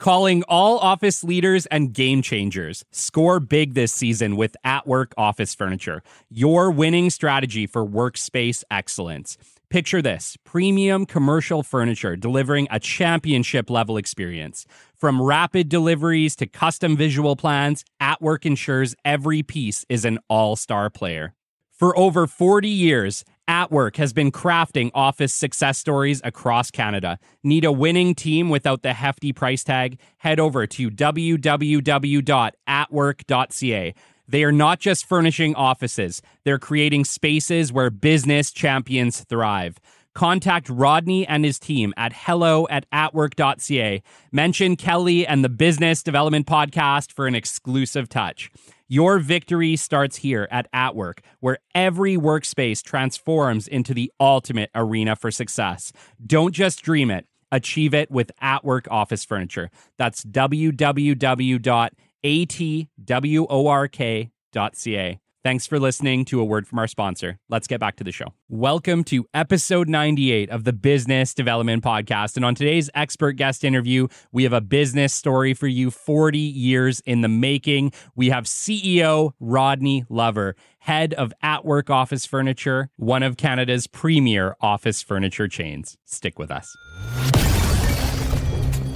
Calling all office leaders and game changers. Score big this season with atWork office furniture, your winning strategy for workspace excellence. Picture this: premium commercial furniture delivering a championship level experience. From rapid deliveries to custom visual plans, atWork ensures every piece is an all-star player. For over 40 years, atWork has been crafting office success stories across Canada. Need a winning team without the hefty price tag? Head over to www.atwork.ca. They are not just furnishing offices, they're creating spaces where business champions thrive. Contact Rodney and his team at hello@atwork.ca. Mention Kelly and the Business Development Podcast for an exclusive touch. Your victory starts here at atWork, where every workspace transforms into the ultimate arena for success. Don't just dream it, achieve it with atWork office furniture. That's www.atwork.ca. Thanks for listening to a word from our sponsor. Let's get back to the show. Welcome to episode 98 of the Business Development Podcast. And on today's expert guest interview, we have a business story for you, 40 years in the making. We have CEO Rodney Lover, head of atWork Office Furniture, one of Canada's premier office furniture chains. Stick with us.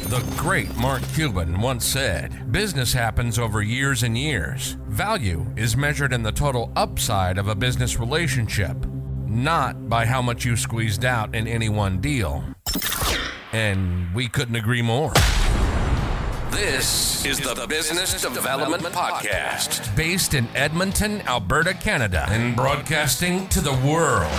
The great Mark Cuban once said, "Business happens over years and years. Value is measured in the total upside of a business relationship, not by how much you squeezed out in any one deal." And we couldn't agree more. This is the Business Development Podcast, based in Edmonton, Alberta, Canada, and broadcasting to the world.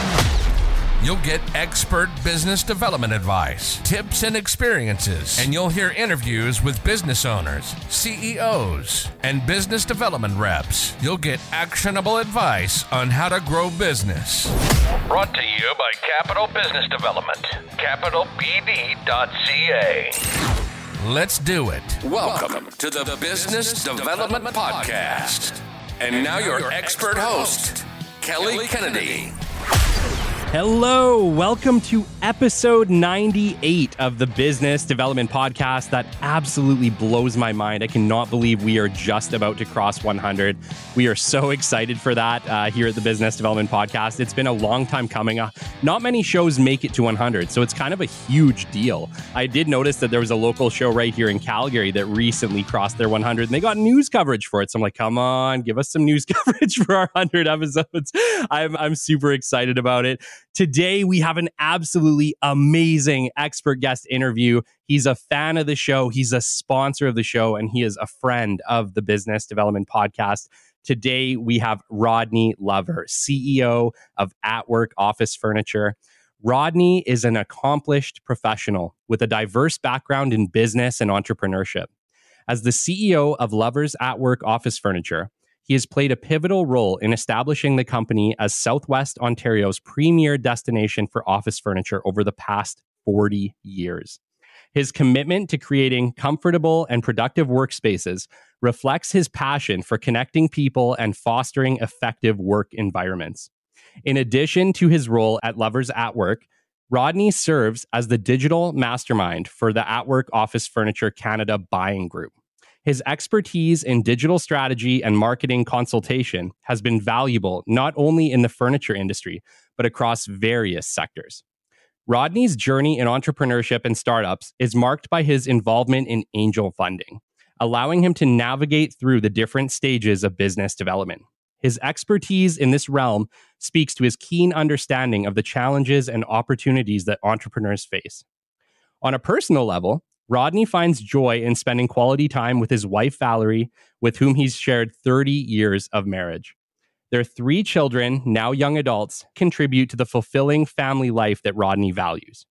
You'll get expert business development advice, tips and experiences, and you'll hear interviews with business owners, CEOs, and business development reps. You'll get actionable advice on how to grow business. Brought to you by Capital Business Development, capitalbd.ca. Let's do it. Welcome to the Business Development Podcast. And now your expert host, Kelly Kennedy. Hello, welcome to episode 98 of the Business Development Podcast. That absolutely blows my mind. I cannot believe we are just about to cross 100. We are so excited for that here at the Business Development Podcast. It's been a long time coming. Not many shows make it to 100, so it's kind of a huge deal. I did notice that there was a local show right here in Calgary that recently crossed their 100, and they got news coverage for it. So I'm like, come on, give us some news coverage for our 100 episodes. I'm super excited about it. Today, we have an absolutely amazing expert guest interview. He's a fan of the show, he's a sponsor of the show, and he is a friend of the Business Development Podcast. Today, we have Rodney Lover, CEO of atWork Office Furniture. Rodney is an accomplished professional with a diverse background in business and entrepreneurship. As the CEO of Lover's atWork Office Furniture, he has played a pivotal role in establishing the company as Southwest Ontario's premier destination for office furniture over the past 40 years. His commitment to creating comfortable and productive workspaces reflects his passion for connecting people and fostering effective work environments. In addition to his role at Lover's atWork, Rodney serves as the digital mastermind for the atWork Office Furniture Canada buying group. His expertise in digital strategy and marketing consultation has been valuable not only in the furniture industry, but across various sectors. Rodney's journey in entrepreneurship and startups is marked by his involvement in angel funding, allowing him to navigate through the different stages of business development. His expertise in this realm speaks to his keen understanding of the challenges and opportunities that entrepreneurs face. On a personal level, Rodney finds joy in spending quality time with his wife, Valerie, with whom he's shared 30 years of marriage. Their 3 children, now young adults, contribute to the fulfilling family life that Rodney values.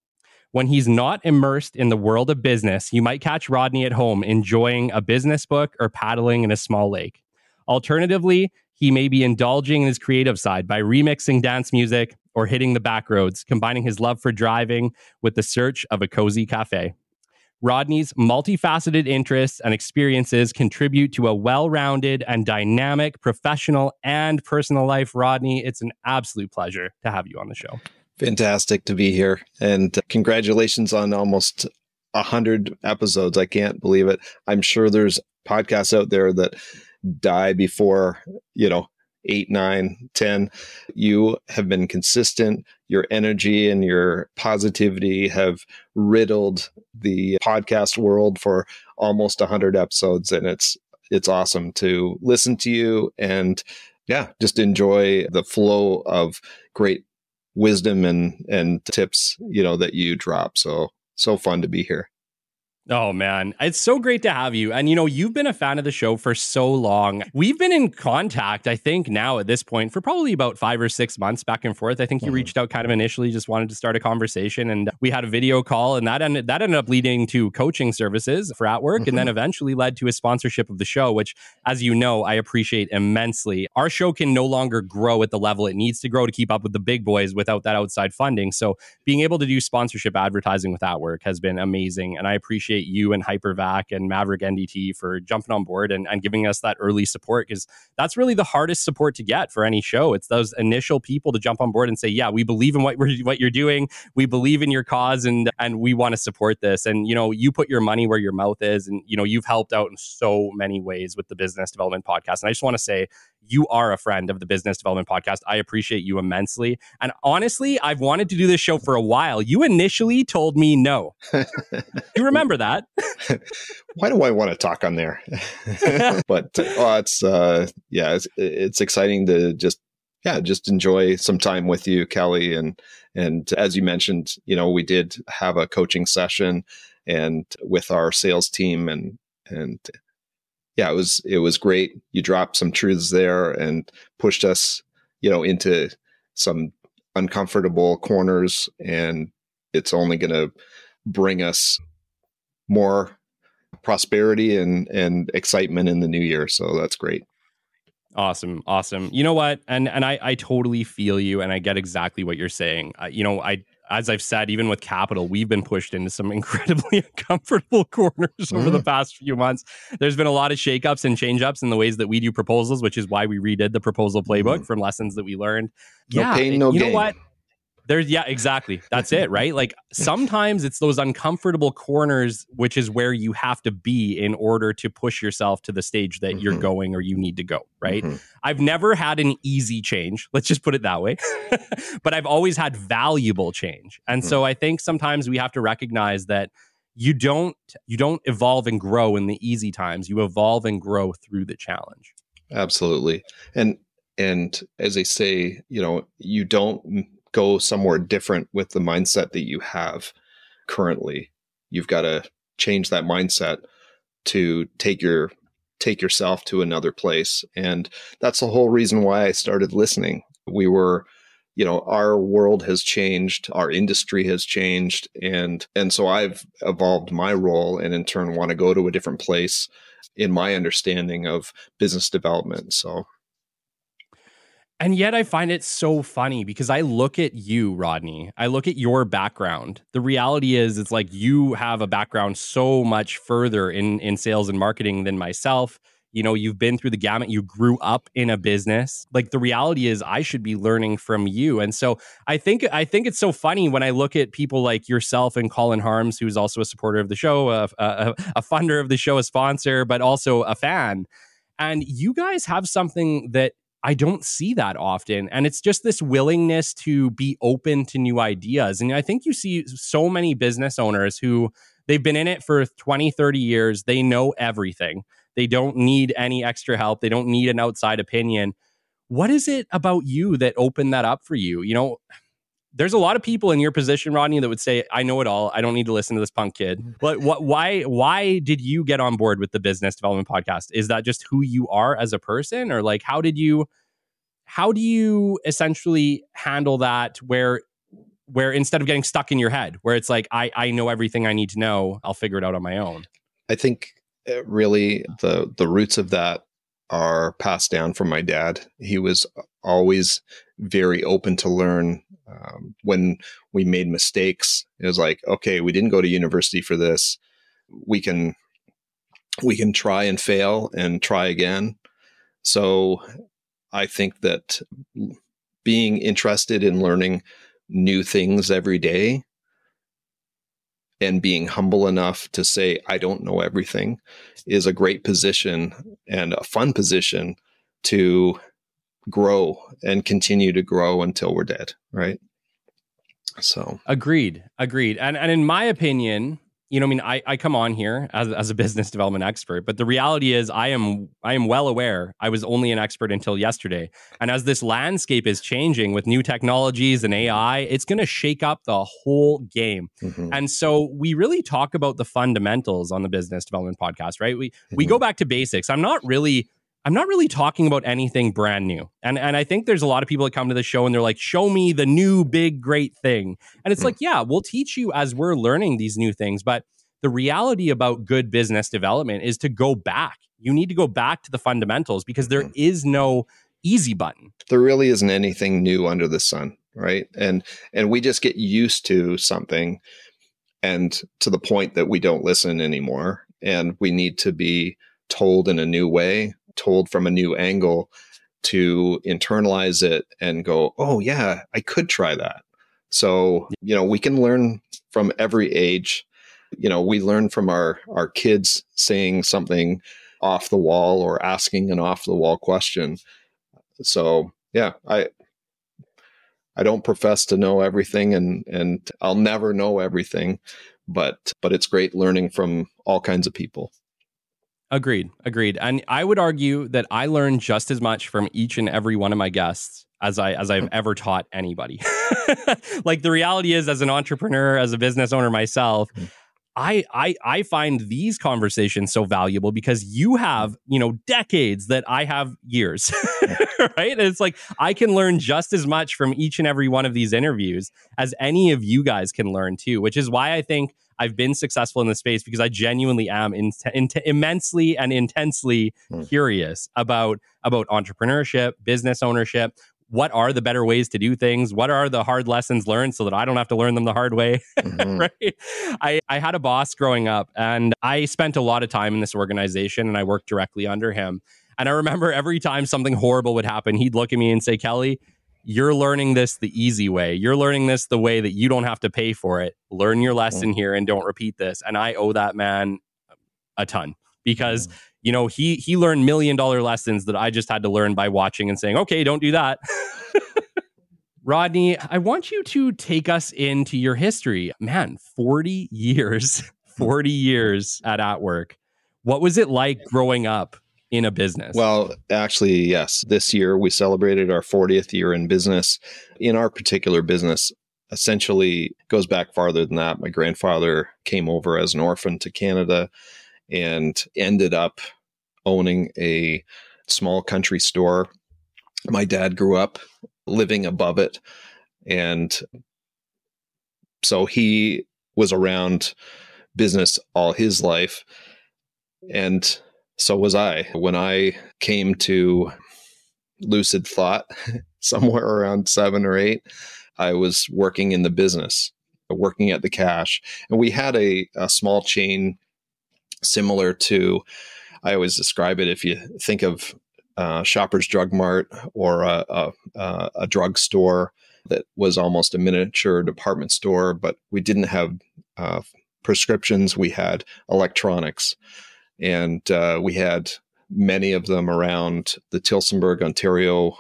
When he's not immersed in the world of business, you might catch Rodney at home enjoying a business book or paddling in a small lake. Alternatively, he may be indulging in his creative side by remixing dance music or hitting the back roads, combining his love for driving with the search of a cozy cafe. Rodney's multifaceted interests and experiences contribute to a well-rounded and dynamic professional and personal life. Rodney, it's an absolute pleasure to have you on the show. Fantastic to be here. And congratulations on almost 100 episodes. I can't believe it. I'm sure there's podcasts out there that die before, 8, 9, 10. You have been consistent. Your energy and your positivity have riddled the podcast world for almost 100 episodes. And it's awesome to listen to you and just enjoy the flow of great wisdom and tips, that you drop. So fun to be here. Oh, man. It's so great to have you. And, you've been a fan of the show for so long. We've been in contact, I think, now at this point for probably about 5 or 6 months back and forth. I think you reached out kind of initially, just wanted to start a conversation. And we had a video call, and that ended up leading to coaching services for atWork, and then eventually led to a sponsorship of the show, which, as you know, I appreciate immensely. Our show can no longer grow at the level it needs to grow to keep up with the big boys without that outside funding. So being able to do sponsorship advertising with atWork has been amazing. And I appreciate you and Hypervac and Maverick NDT for jumping on board and giving us that early support, because that's really the hardest support to get for any show. It's those initial people to jump on board and say, yeah, we believe in what you're doing. We believe in your cause and we want to support this. And, you put your money where your mouth is. And, you've helped out in so many ways with the Business Development Podcast. And I just want to say, you are a friend of the Business Development Podcast. I appreciate you immensely. And honestly, I've wanted to do this show for a while. You initially told me no. You remember that? Why do I want to talk on there? But it's exciting to just enjoy some time with you, Kelly. And as you mentioned, we did have a coaching session and with our sales team and it was great. You dropped some truths there and pushed us, into some uncomfortable corners, and it's only going to bring us more prosperity and excitement in the new year. So that's great. Awesome. You know what? And I totally feel you, and I get exactly what you're saying. As I've said, even with capital, we've been pushed into some incredibly uncomfortable corners over the past few months. There's been a lot of shakeups and change-ups in the ways that we do proposals, which is why we redid the proposal playbook from lessons that we learned. No pain, no gain. You know what? Exactly. That's it, right? Like sometimes it's those uncomfortable corners, which is where you have to be in order to push yourself to the stage that you're going or you need to go, right? I've never had an easy change. Let's just put it that way. But I've always had valuable change. And so I think sometimes we have to recognize that you don't evolve and grow in the easy times. You evolve and grow through the challenge. Absolutely. And as they say, you don't go somewhere different with the mindset that you have currently. You've got to change that mindset to take yourself to another place. And that's the whole reason why I started listening. We were, our world has changed, our industry has changed. And so I've evolved my role and in turn want to go to a different place in my understanding of business development. And yet I find it so funny because I look at you, Rodney. I look at your background. The reality is it's like you have a background so much further in sales and marketing than myself. You've been through the gamut. You grew up in a business. Like the reality is I should be learning from you. And so I think it's so funny when I look at people like yourself and Colin Harms, who's also a supporter of the show, a funder of the show, a sponsor, but also a fan. And you guys have something that I don't see that often. And it's just this willingness to be open to new ideas. And I think you see so many business owners who they've been in it for 20, 30 years. They know everything. They don't need any extra help. They don't need an outside opinion. What is it about you that opened that up for you? There's a lot of people in your position, Rodney, that would say, I know it all. I don't need to listen to this punk kid. But why did you get on board with the Business Development Podcast? Is that just who you are as a person? Or like, how do you essentially handle that where instead of getting stuck in your head, where it's like, I know everything I need to know, I'll figure it out on my own? I think really the roots of that are passed down from my dad. He was always very open to learn. When we made mistakes, it was like, okay, we didn't go to university for this. We can try and fail and try again. So I think that being interested in learning new things every day and being humble enough to say, I don't know everything, is a great position and a fun position to grow and continue to grow until we're dead. Right. So agreed. And in my opinion, you know, I mean, I come on here as a business development expert, but the reality is I am well aware I was only an expert until yesterday. And as this landscape is changing with new technologies and AI, it's going to shake up the whole game. mm-hmm. And so we really talk about the fundamentals on the Business Development Podcast, right? We Mm-hmm. go back to basics. I'm not really talking about anything brand new. And I think there's a lot of people that come to the show and they're like, show me the new big great thing. And it's like, yeah, we'll teach you as we're learning these new things. But the reality about good business development is to go back. You need to go back to the fundamentals because there is no easy button. There really isn't anything new under the sun, right? And we just get used to something, and to the point that we don't listen anymore. And we need to be told in a new way, told from a new angle, to internalize it and go, oh yeah, I could try that. So, you know, we can learn from every age. You know, we learn from our kids saying something off the wall or asking an off the wall question. So yeah, I don't profess to know everything, and I'll never know everything, but it's great learning from all kinds of people. Agreed. And I would argue that I learn just as much from each and every one of my guests as I've ever taught anybody. Like, the reality is, as an entrepreneur, as a business owner myself, I find these conversations so valuable because you have, you know, decades that I have years, right? And it's like, I can learn just as much from each and every one of these interviews as any of you guys can learn too, which is why I think I've been successful in this space, because I genuinely am immensely and intensely curious about entrepreneurship, business ownership. What are the better ways to do things? What are the hard lessons learned so that I don't have to learn them the hard way? Mm-hmm. Right? I had a boss growing up, and I spent a lot of time in this organization, and I worked directly under him. And I remember every time something horrible would happen, he'd look at me and say, Kelly, you're learning this the easy way. You're learning this the way that you don't have to pay for it. Learn your lesson here and don't repeat this. And I owe that man a ton, because you know, he learned $1 million lessons that I just had to learn by watching and saying, okay, don't do that. Rodney, I want you to take us into your history. Man, 40 years at atWork. What was it like growing up in a business? Well, actually, yes. This year we celebrated our 40th year in business. In our particular business, essentially goes back farther than that. My grandfather came over as an orphan to Canada and ended up owning a small country store. My dad grew up living above it. And so he was around business all his life. And so was I. When I came to lucid thought, somewhere around 7 or 8, I was working in the business, working at the cash. And we had a small chain similar to, I always describe it, if you think of Shoppers Drug Mart or a drug store that was almost a miniature department store, but we didn't have prescriptions. We had electronics, and we had many of them around the Tillsonburg, Ontario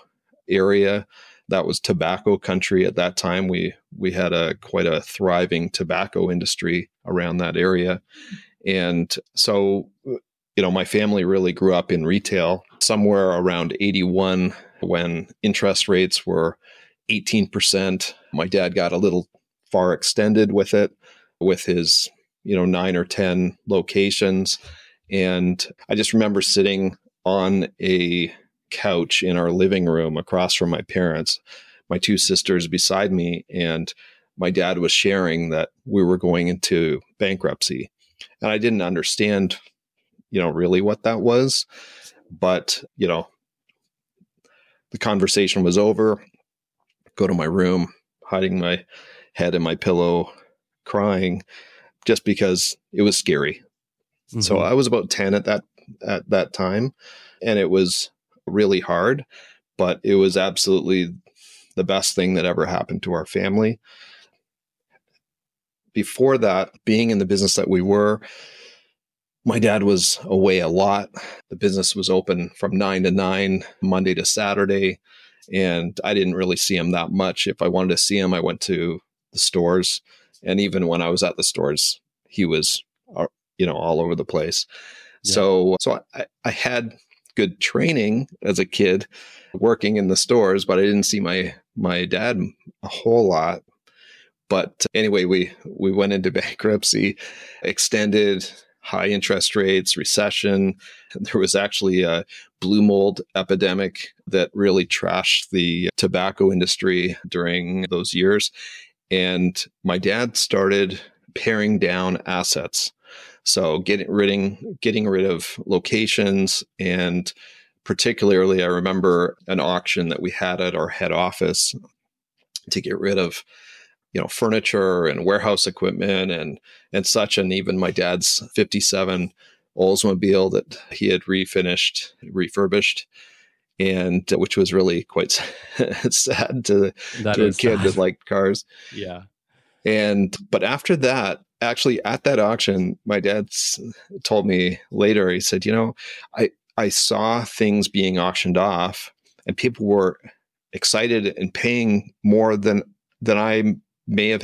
area. That was tobacco country at that time. We had quite a thriving tobacco industry around that area. And so, you know, my family really grew up in retail. Somewhere around 81, when interest rates were 18%, my dad got a little far extended with it, with his, 9 or 10 locations. And I just remember sitting on a couch in our living room across from my parents, my 2 sisters beside me, and my dad was sharing that we were going into bankruptcy. And I didn't understand, really what that was. But, the conversation was over. Go to my room, hiding my head in my pillow, crying, just because it was scary. Mm-hmm. So I was about 10 at that time, and it was really hard, but it was absolutely the best thing that ever happened to our family. before that, being in the business that we were, my dad was away a lot. The business was open from 9 to 9, Monday to Saturday. And I didn't really see him that much. If I wanted to see him, I went to the stores. And even when I was at the stores, he was, all over the place. Yeah. So I had good training as a kid working in the stores, but I didn't see my dad a whole lot. But anyway, we went into bankruptcy, extended high interest rates, recession. There was actually a blue mold epidemic that really trashed the tobacco industry during those years. And my dad started paring down assets. So getting rid of locations, and particularly I remember an auction that we had at our head office to get rid of furniture and warehouse equipment and such. And even my dad's 57 Oldsmobile that he had refurbished, and which was really quite sad to a kid that liked cars. Yeah. But after that, actually at that auction, my dad told me later, he said, I saw things being auctioned off and people were excited and paying more than I may have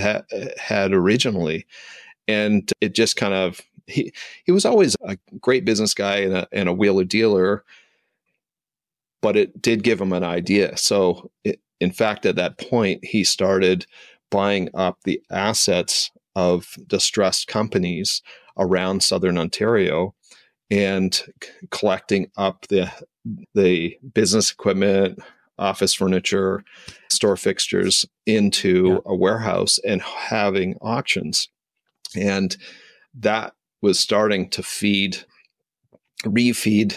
had originally. And it just kind of, he was always a great business guy and a wheeler dealer, but it did give him an idea. So in fact, at that point, he started buying up the assets of distressed companies around Southern Ontario and collecting up the business equipment, office furniture, store fixtures into a warehouse and having auctions. And that was starting to refeed,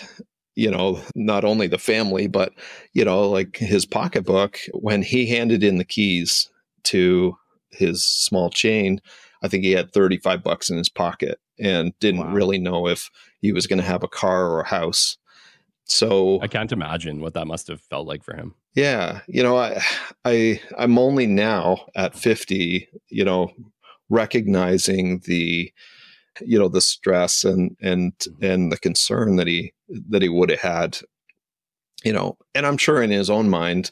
not only the family, but, like his pocketbook. When he handed in the keys to his small chain, I think he had $35 in his pocket and didn't really know if he was going to have a car or a house. So I can't imagine what that must have felt like for him. Yeah. I'm only now at 50, recognizing the stress and the concern that he would have had, and I'm sure in his own mind,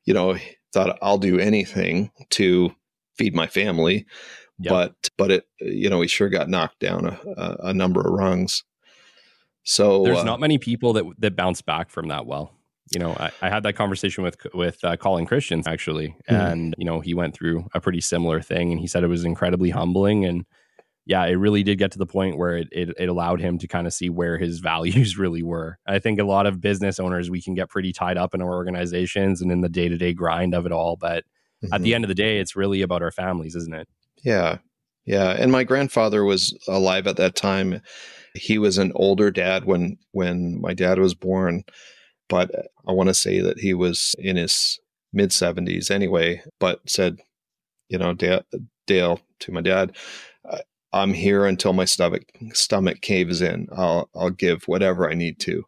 he thought I'll do anything to feed my family. Yep. But it, he sure got knocked down a number of rungs. So there's not many people that bounce back from that well. I had that conversation with Colin Christians actually, and he went through a pretty similar thing, and he said it was incredibly humbling, and it really did get to the point where it allowed him to kind of see where his values really were. I think a lot of business owners, we can get pretty tied up in our organizations and in the day-to-day grind of it all, but at the end of the day, it's really about our families, isn't it? Yeah. And my grandfather was alive at that time. He was an older dad when my dad was born, but I want to say that he was in his mid 70s anyway, but said, Dale, to my dad, I'm here until my stomach caves in. I'll give whatever I need to.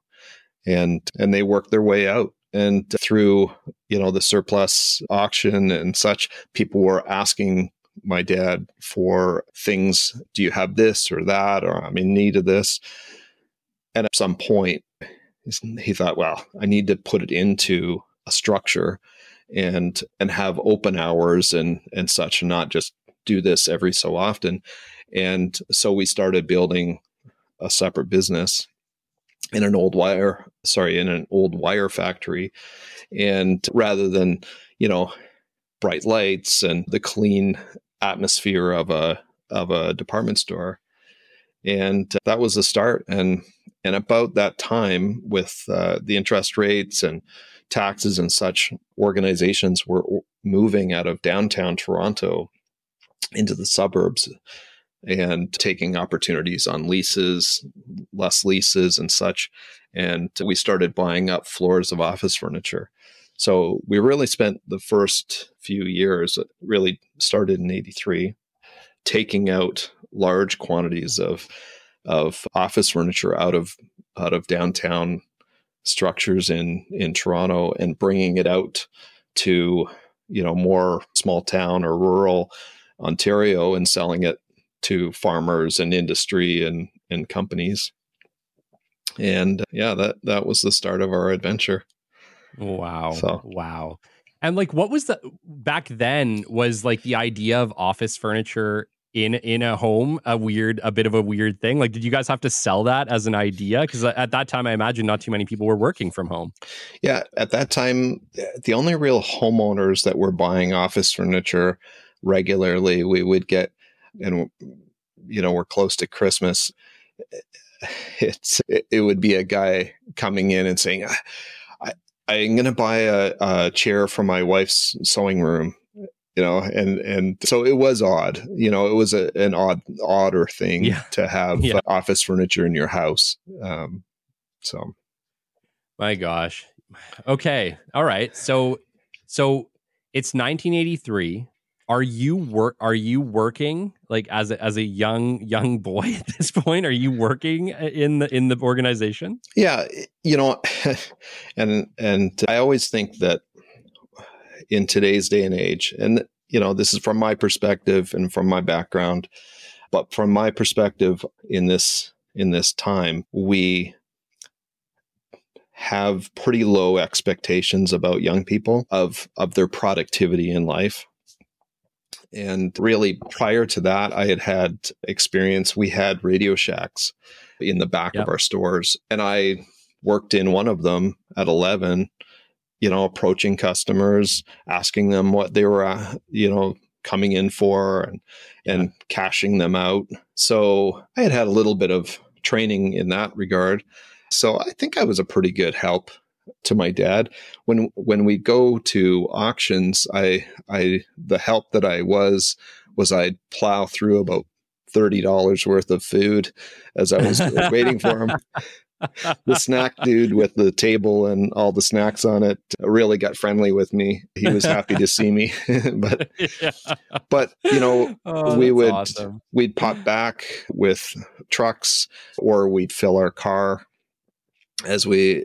And they worked their way out. And through, the surplus auction and such, people were asking my dad for things. Do you have this or that? Or I'm in need of this. And at some point, he thought, well, I need to put it into a structure and have open hours and such, and not just do this every so often. And so we started building a separate business in an old wire factory. And rather than, bright lights and the clean atmosphere of a department store. And that was the start. And about that time, with the interest rates and taxes and such, organizations were moving out of downtown Toronto into the suburbs and taking opportunities on less leases and such. And we started buying up floors of office furniture. So we really spent the first few years, it really started in 83, taking out large quantities of office furniture out of downtown structures in Toronto and bringing it out to, more small town or rural Ontario and selling it to farmers and industry and companies. And that was the start of our adventure. Wow. Wow. And like, what was back then was like the idea of office furniture in a home a bit of a weird thing? Like, did you guys have to sell that as an idea? Because at that time, I imagine not too many people were working from home. Yeah. At that time, the only real homeowners that were buying office furniture regularly, we would get, and we're close to Christmas. It would be a guy coming in and saying, I'm going to buy a chair for my wife's sewing room, and so it was odd, it was an odder thing to have office furniture in your house. So. My gosh. Okay. All right. So it's 1983. Are you working like as a young boy at this point? Are you working in the organization? Yeah, and I always think that in today's day and age, and this is from my perspective and from my background, but from my perspective in this time, we have pretty low expectations about young people of their productivity in life. And really, prior to that, I had experience. We had Radio Shacks in the back of our stores, and I worked in one of them at 11, approaching customers, asking them what they were, coming in for and cashing them out. So I had a little bit of training in that regard. So I think I was a pretty good help to my dad. When we go to auctions, the help that I was I'd plow through about $30 worth of food as I was waiting for him. The snack dude with the table and all the snacks on it really got friendly with me. He was happy to see me, but we'd pop back with trucks, or we'd fill our car as we,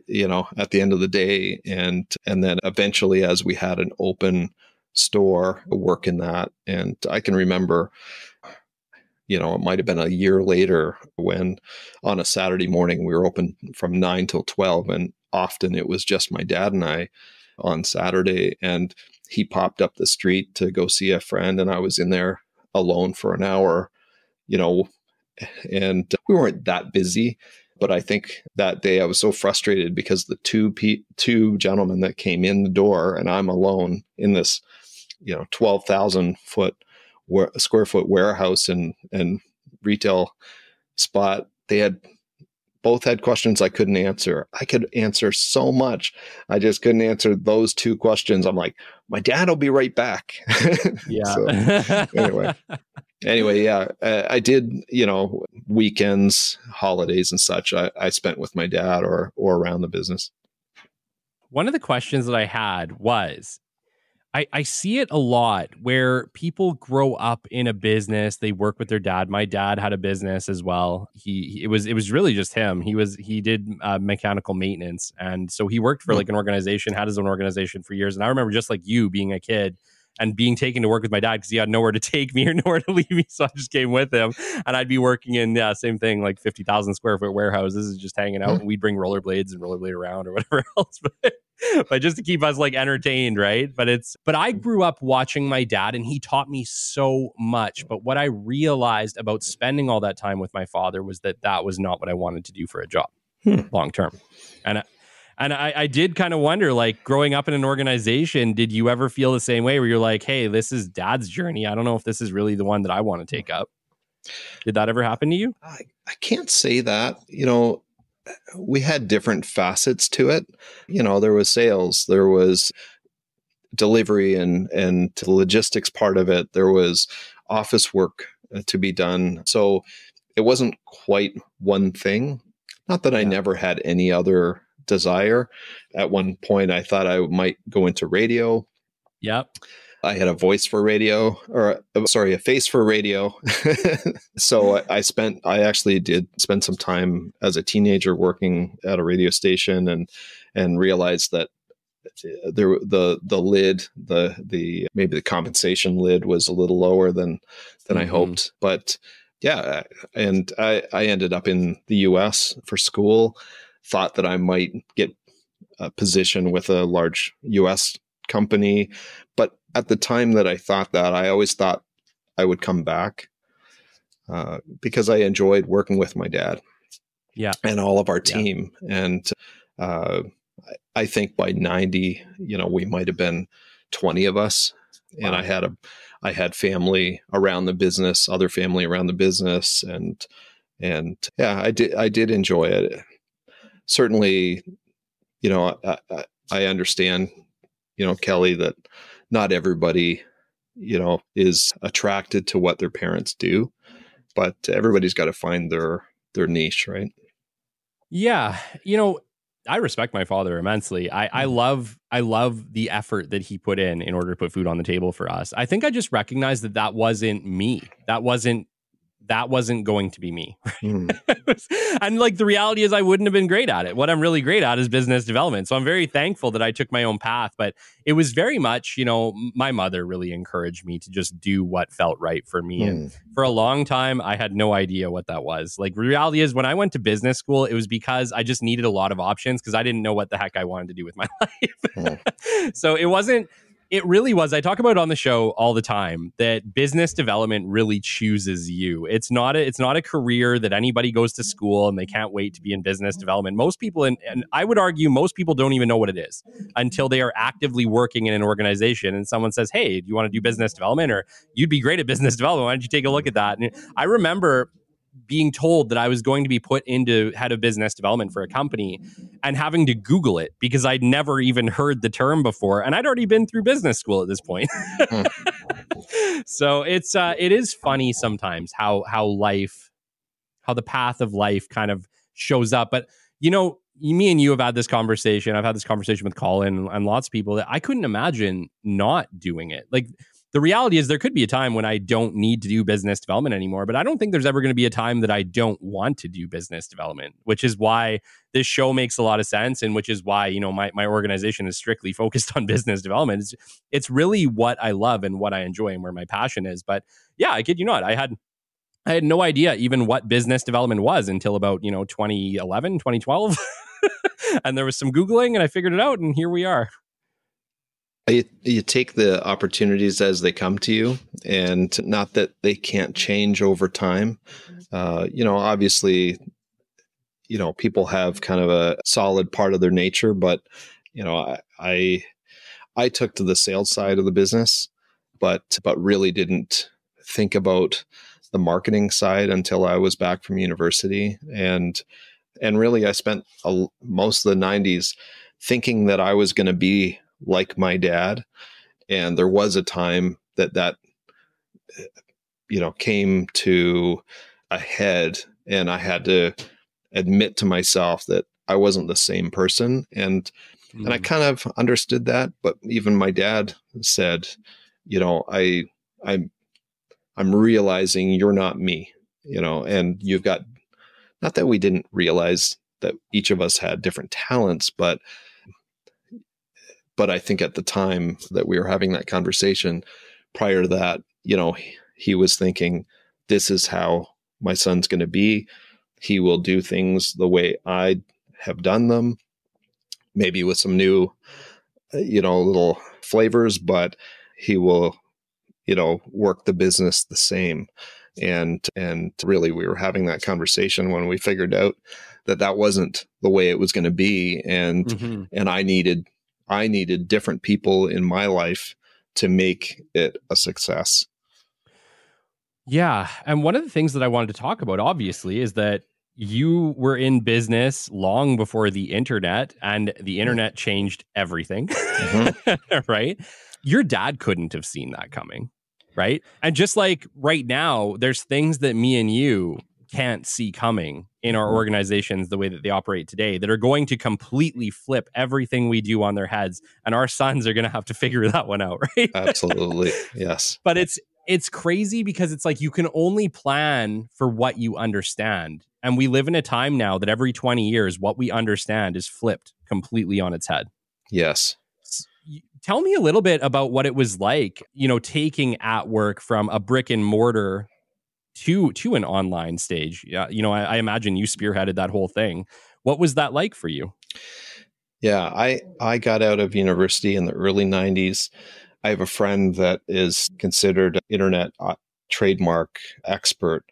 at the end of the day. And then eventually, as we had an open store, work in that. And I can remember, it might have been a year later when on a Saturday morning, we were open from 9 till 12. And often it was just my dad and I on Saturday. And he popped up the street to go see a friend. And I was in there alone for an hour, and we weren't that busy. But I think that day I was so frustrated because the two gentlemen that came in the door, and I'm alone in this, 12,000 square foot warehouse and retail spot. They both had questions I couldn't answer. I could answer so much. I just couldn't answer those two questions. I'm like, my dad will be right back. Yeah. So, anyway, yeah, I did, weekends, holidays and such, I spent with my dad or around the business. One of the questions that I had was, I see it a lot where people grow up in a business, they work with their dad. My dad had a business as well. It was really just him. He did mechanical maintenance. And so he worked for like an organization, had his own organization for years. And I remember just like you being a kid and being taken to work with my dad because he had nowhere to take me or nowhere to leave me. So I just came with him, and I'd be working in, same thing, like 50,000 square foot warehouses, just hanging out, and we'd bring rollerblades and rollerblade around or whatever else. But just to keep us like entertained, right? But I grew up watching my dad, and he taught me so much. But what I realized about spending all that time with my father was that was not what I wanted to do for a job long term. And I did kind of wonder, like, growing up in an organization, did you ever feel the same way where you're like, hey, this is dad's journey. I don't know if this is really the one that I want to take up. Did that ever happen to you? I can't say that. We had different facets to it. There was sales, there was delivery and the logistics part of it. There was office work to be done. So it wasn't quite one thing. Not that I never had any other desire. At one point, I thought I might go into radio. Yep. I had a face for radio. So I actually did spend some time as a teenager working at a radio station and realized that the lid, the maybe the compensation lid was a little lower than I hoped. But yeah, and I ended up in the US for school, thought that I might get a position with a large US company. But at the time that I thought that, I always thought I would come back because I enjoyed working with my dad and all of our team. And I think by 90, we might have been 20 of us. Wow. And I had family around the business, other family around the business. And yeah, I did enjoy it. Certainly, I understand, Kelly, that not everybody, is attracted to what their parents do, but everybody's got to find their niche, right? Yeah. I respect my father immensely. I love the effort that he put in order to put food on the table for us. I think I just recognized that wasn't me. That wasn't going to be me. And like the reality is I wouldn't have been great at it. What I'm really great at is business development. So I'm very thankful that I took my own path, but it was very much, my mother really encouraged me to just do what felt right for me. And for a long time, I had no idea what that was. Like the reality is when I went to business school, it was because I just needed a lot of options because I didn't know what the heck I wanted to do with my life. So it really was. I talk about it on the show all the time that business development really chooses you. It's not a career that anybody goes to school and they can't wait to be in business development. Most people, and I would argue most people don't even know what it is until they are actively working in an organization and someone says, hey, do you want to do business development? Or you'd be great at business development. Why don't you take a look at that? And I remember being told that I was going to be put into head of business development for a company and having to Google it because I'd never even heard the term before. And I'd already been through business school at this point. So it is funny sometimes how the path of life kind of shows up. But, me and you have had this conversation. I've had this conversation with Colin and lots of people that I couldn't imagine not doing it. Like, the reality is there could be a time when I don't need to do business development anymore, but I don't think there's ever going to be a time that I don't want to do business development, which is why this show makes a lot of sense and which is why, my organization is strictly focused on business development. It's really what I love and what I enjoy and where my passion is. But yeah, I kid you not, I had no idea even what business development was until about, 2011, 2012. And there was some Googling and I figured it out and here we are. You take the opportunities as they come to you, and not that they can't change over time. Obviously, people have kind of a solid part of their nature, but, I took to the sales side of the business, but really didn't think about the marketing side until I was back from university. And really I spent most of the 90s thinking that I was going to be like my dad. And there was a time that came to a head, and I had to admit to myself that I wasn't the same person. And I kind of understood that, but even my dad said, I'm realizing you're not me, and you've got, not that we didn't realize that each of us had different talents, but I think at the time that we were having that conversation prior to that, he was thinking, this is how my son's going to be. He will do things the way I have done them, maybe with some new, little flavors, but he will, work the business the same. And really we were having that conversation when we figured out that wasn't the way it was going to be. And, and I needed different people in my life to make it a success. Yeah. And one of the things that I wanted to talk about, obviously, is that you were in business long before the internet, and the internet changed everything, right? Your dad couldn't have seen that coming, right? And just like right now, there's things that me and you can't see coming in our organizations the way that they operate today that are going to completely flip everything we do on their heads, and our sons are going to have to figure that one out, right? Absolutely. Yes. But it's crazy because it's like you can only plan for what you understand. And we live in a time now that every 20 years, what we understand is flipped completely on its head. Yes. Tell me a little bit about what it was like, taking atWork from a brick and mortar to an online stage. Yeah, I imagine you spearheaded that whole thing. What was that like for you? Yeah, I got out of university in the early 90s. I have a friend that is considered an internet trademark expert,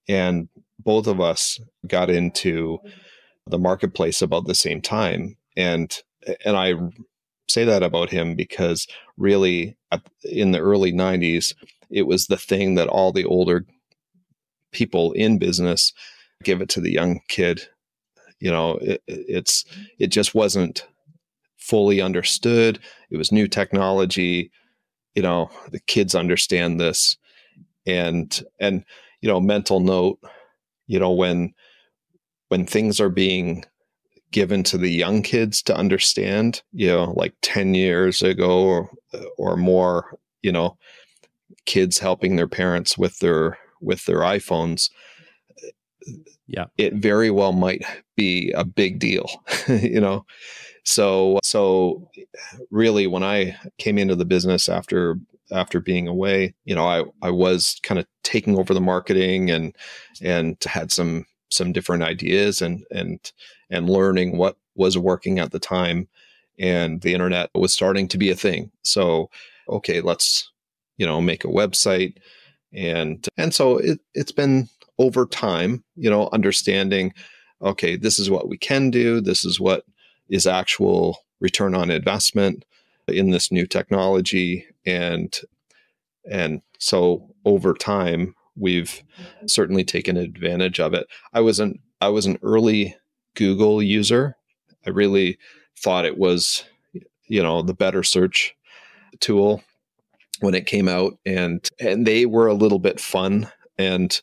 and both of us got into the marketplace about the same time. And I say that about him because really in the early 90s, it was the thing that all the older people in business give it to the young kid. It just wasn't fully understood. It was new technology. The kids understand this. And mental note, when things are being given to the young kids to understand, like 10 years ago or more, kids helping their parents with their iPhones, it very well might be a big deal, So really, when I came into the business after being away, I was kind of taking over the marketing and had some different ideas and learning what was working at the time, and the internet was starting to be a thing. So, okay, let's make a website, and so it's been over time, understanding, okay, this is what we can do. This is what is actual return on investment in this new technology. And so over time, we've certainly taken advantage of it. I was an early Google user. I really thought it was, the better search tool when it came out, and they were a little bit fun and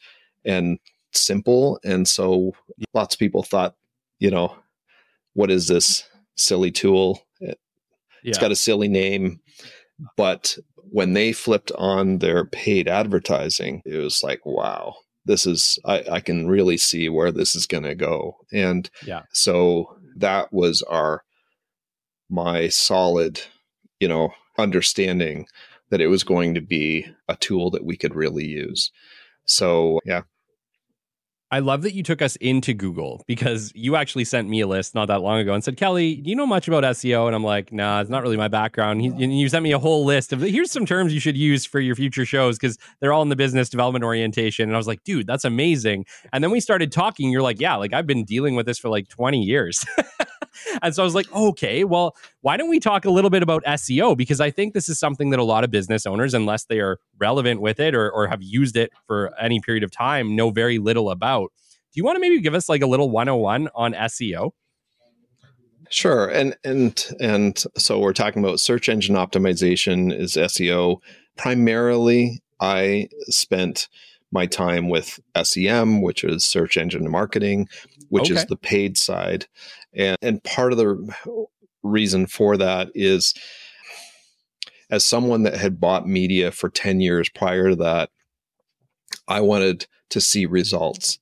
simple. And so lots of people thought, what is this silly tool? It's got a silly name. But when they flipped on their paid advertising, it was like, wow, this is, I can really see where this is going to go. And so that was my solid, understanding that it was going to be a tool that we could really use. So, yeah. I love that you took us into Google, because you actually sent me a list not that long ago and said, Kelly, do you know much about SEO? And I'm like, nah, it's not really my background. You sent me a whole list of, here's some terms you should use for your future shows, because they're all in the business development orientation. And I was like, dude, that's amazing. And then we started talking. You're like, yeah, like I've been dealing with this for like 20 years. And so I was like, okay, well, why don't we talk a little bit about SEO? Because I think this is something that a lot of business owners, unless they are relevant with it or have used it for any period of time, know very little about. Do you want to maybe give us like a little 101 on SEO? Sure. And so we're talking about search engine optimization is SEO. Primarily, I spent my time with SEM, which is search engine marketing, which is the paid side. And part of the reason for that is, as someone that had bought media for 10 years prior to that, I wanted to see results.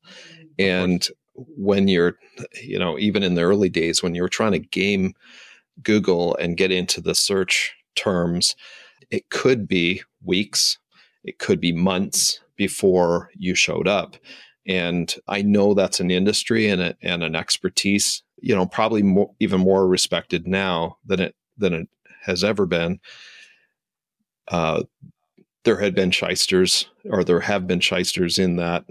And when you're, even in the early days, when you were trying to game Google and get into the search terms, it could be weeks, it could be months before you showed up. And I know that's an industry and an expertise, probably even more respected now than it has ever been. There have been shysters in that,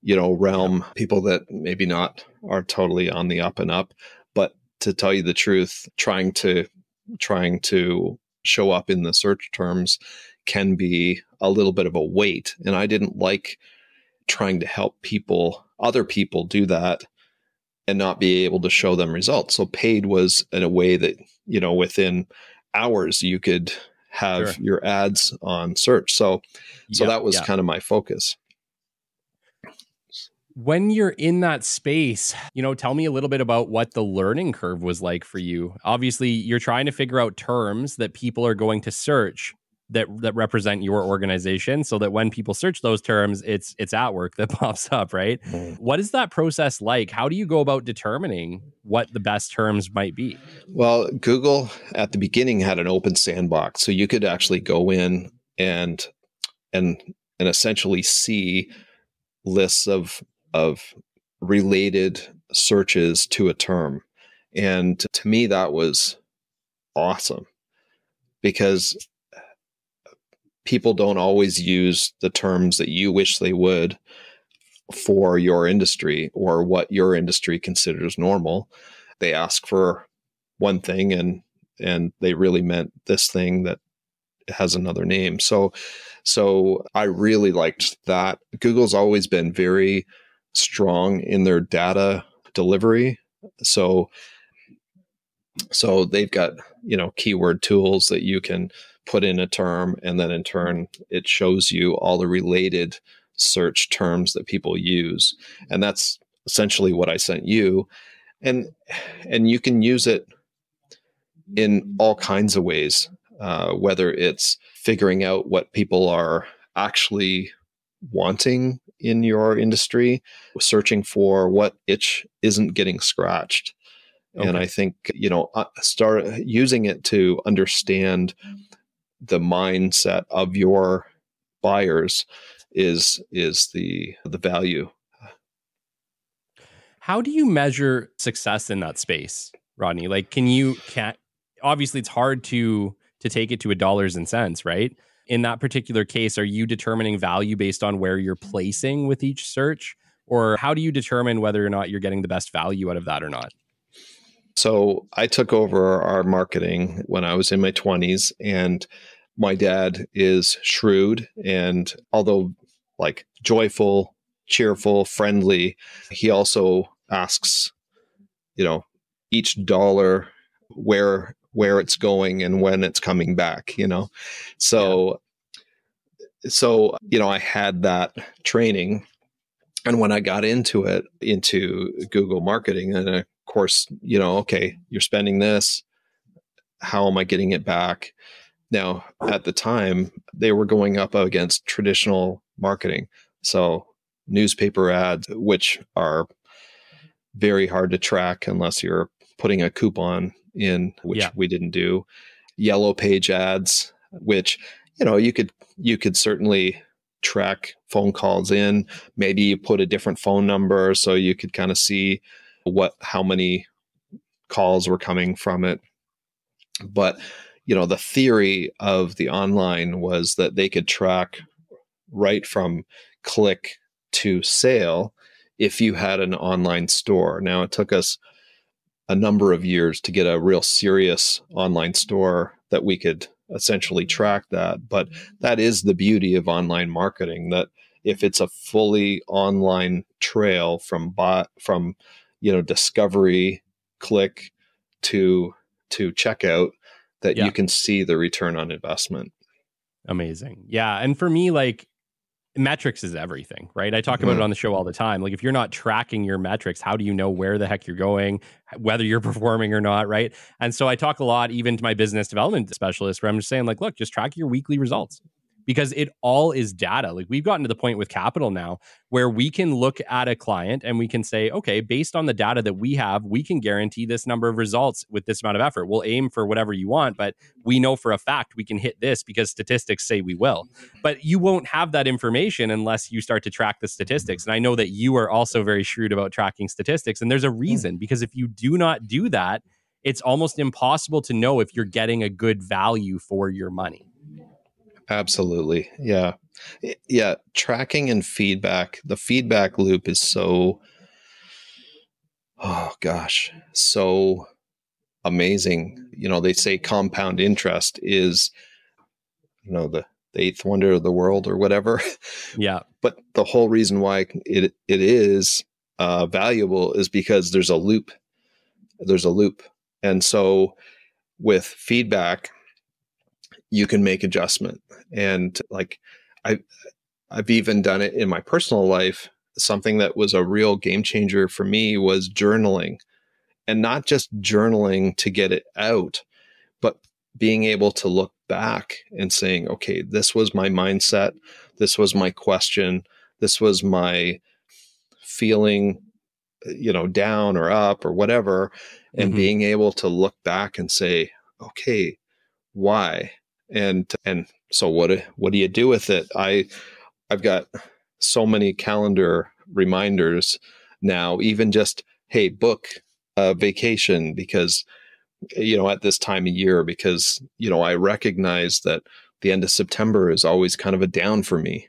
realm, people that maybe not are totally on the up and up. But to tell you the truth, trying to show up in the search terms can be a little bit of a weight. And I didn't like trying to help other people do that and not be able to show them results. So paid was in a way that, within hours you could have your ads on search. So that was kind of my focus. When you're in that space, tell me a little bit about what the learning curve was like for you. Obviously, you're trying to figure out terms that people are going to search. that represent your organization, so that when people search those terms, it's atWork that pops up, right? What is that process like? How do you go about determining what the best terms might be? Well, Google at the beginning had an open sandbox, so you could actually go in and and essentially see lists of related searches to a term. And to me, that was awesome, because people don't always use the terms that you wish they would for your industry or what your industry considers normal. They ask for one thing and they really meant this thing that has another name. So I really liked that. Google's always been very strong in their data delivery. So they've got, keyword tools that you can put in a term, and then in turn it shows you all the related search terms that people use. And that's essentially what I sent you. And you can use it in all kinds of ways, whether it's figuring out what people are actually wanting in your industry, searching for what itch isn't getting scratched. Okay. And I think, start using it to understand the mindset of your buyers is the value. How do you measure success in that space, Rodney? Like, obviously it's hard to take it to a dollars and cents, right? In that particular case, are you determining value based on where you're placing with each search? Or how do you determine whether or not you're getting the best value out of that or not? So I took over our marketing when I was in my 20s, and my dad is shrewd, and although like joyful, cheerful, friendly, he also asks, each dollar where it's going and when it's coming back, So I had that training. And when I got into Google marketing, and of course, okay, you're spending this, how am I getting it back? Now, at the time, they were going up against traditional marketing. So newspaper ads, which are very hard to track unless you're putting a coupon in, which we didn't do. Yellow page ads, which, you could certainly track phone calls in. Maybe you put a different phone number so you could kind of see how many calls were coming from it. But, the theory of the online was that they could track right from click to sale if you had an online store. Now, it took us a number of years to get a real serious online store that we could essentially track that. But that is the beauty of online marketing, that if it's a fully online trail from discovery, click to checkout, that you can see the return on investment. Amazing. Yeah. And for me, like, metrics is everything, right? I talk about it on the show all the time. Like, if you're not tracking your metrics, how do you know where the heck you're going, whether you're performing or not, right? And so I talk a lot, even to my business development specialist, where I'm just saying, like, look, just track your weekly results, because it all is data. Like, we've gotten to the point with capital now where we can look at a client and we can say, okay, based on the data that we have, we can guarantee this number of results with this amount of effort. We'll aim for whatever you want, but we know for a fact we can hit this because statistics say we will. But you won't have that information unless you start to track the statistics. And I know that you are also very shrewd about tracking statistics. And there's a reason, because if you do not do that, it's almost impossible to know if you're getting a good value for your money. Absolutely. Yeah. Yeah. Tracking and feedback. The feedback loop is so amazing. They say compound interest is, the eighth wonder of the world or whatever. Yeah. But the whole reason why it is valuable is because there's a loop. And so with feedback, you can make adjustment. And like, I've even done it in my personal life. Something that was a real game changer for me was journaling, and not just journaling to get it out, but being able to look back and saying, okay, this was my mindset. This was my question. This was my feeling, down or up or whatever. And being able to look back and say, okay, why? And so what do you do with it? I've got so many calendar reminders now, even just, hey, book a vacation because, at this time of year, because, I recognize that the end of September is always kind of a down for me.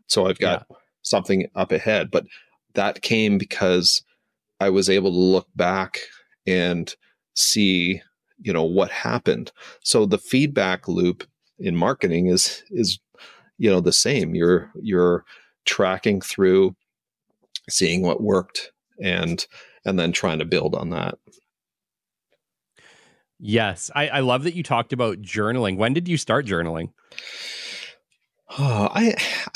So I've got something up ahead, but that came because I was able to look back and see, what happened. So the feedback loop in marketing is, the same. You're tracking through, seeing what worked, and then trying to build on that. Yes. I love that you talked about journaling. When did you start journaling? I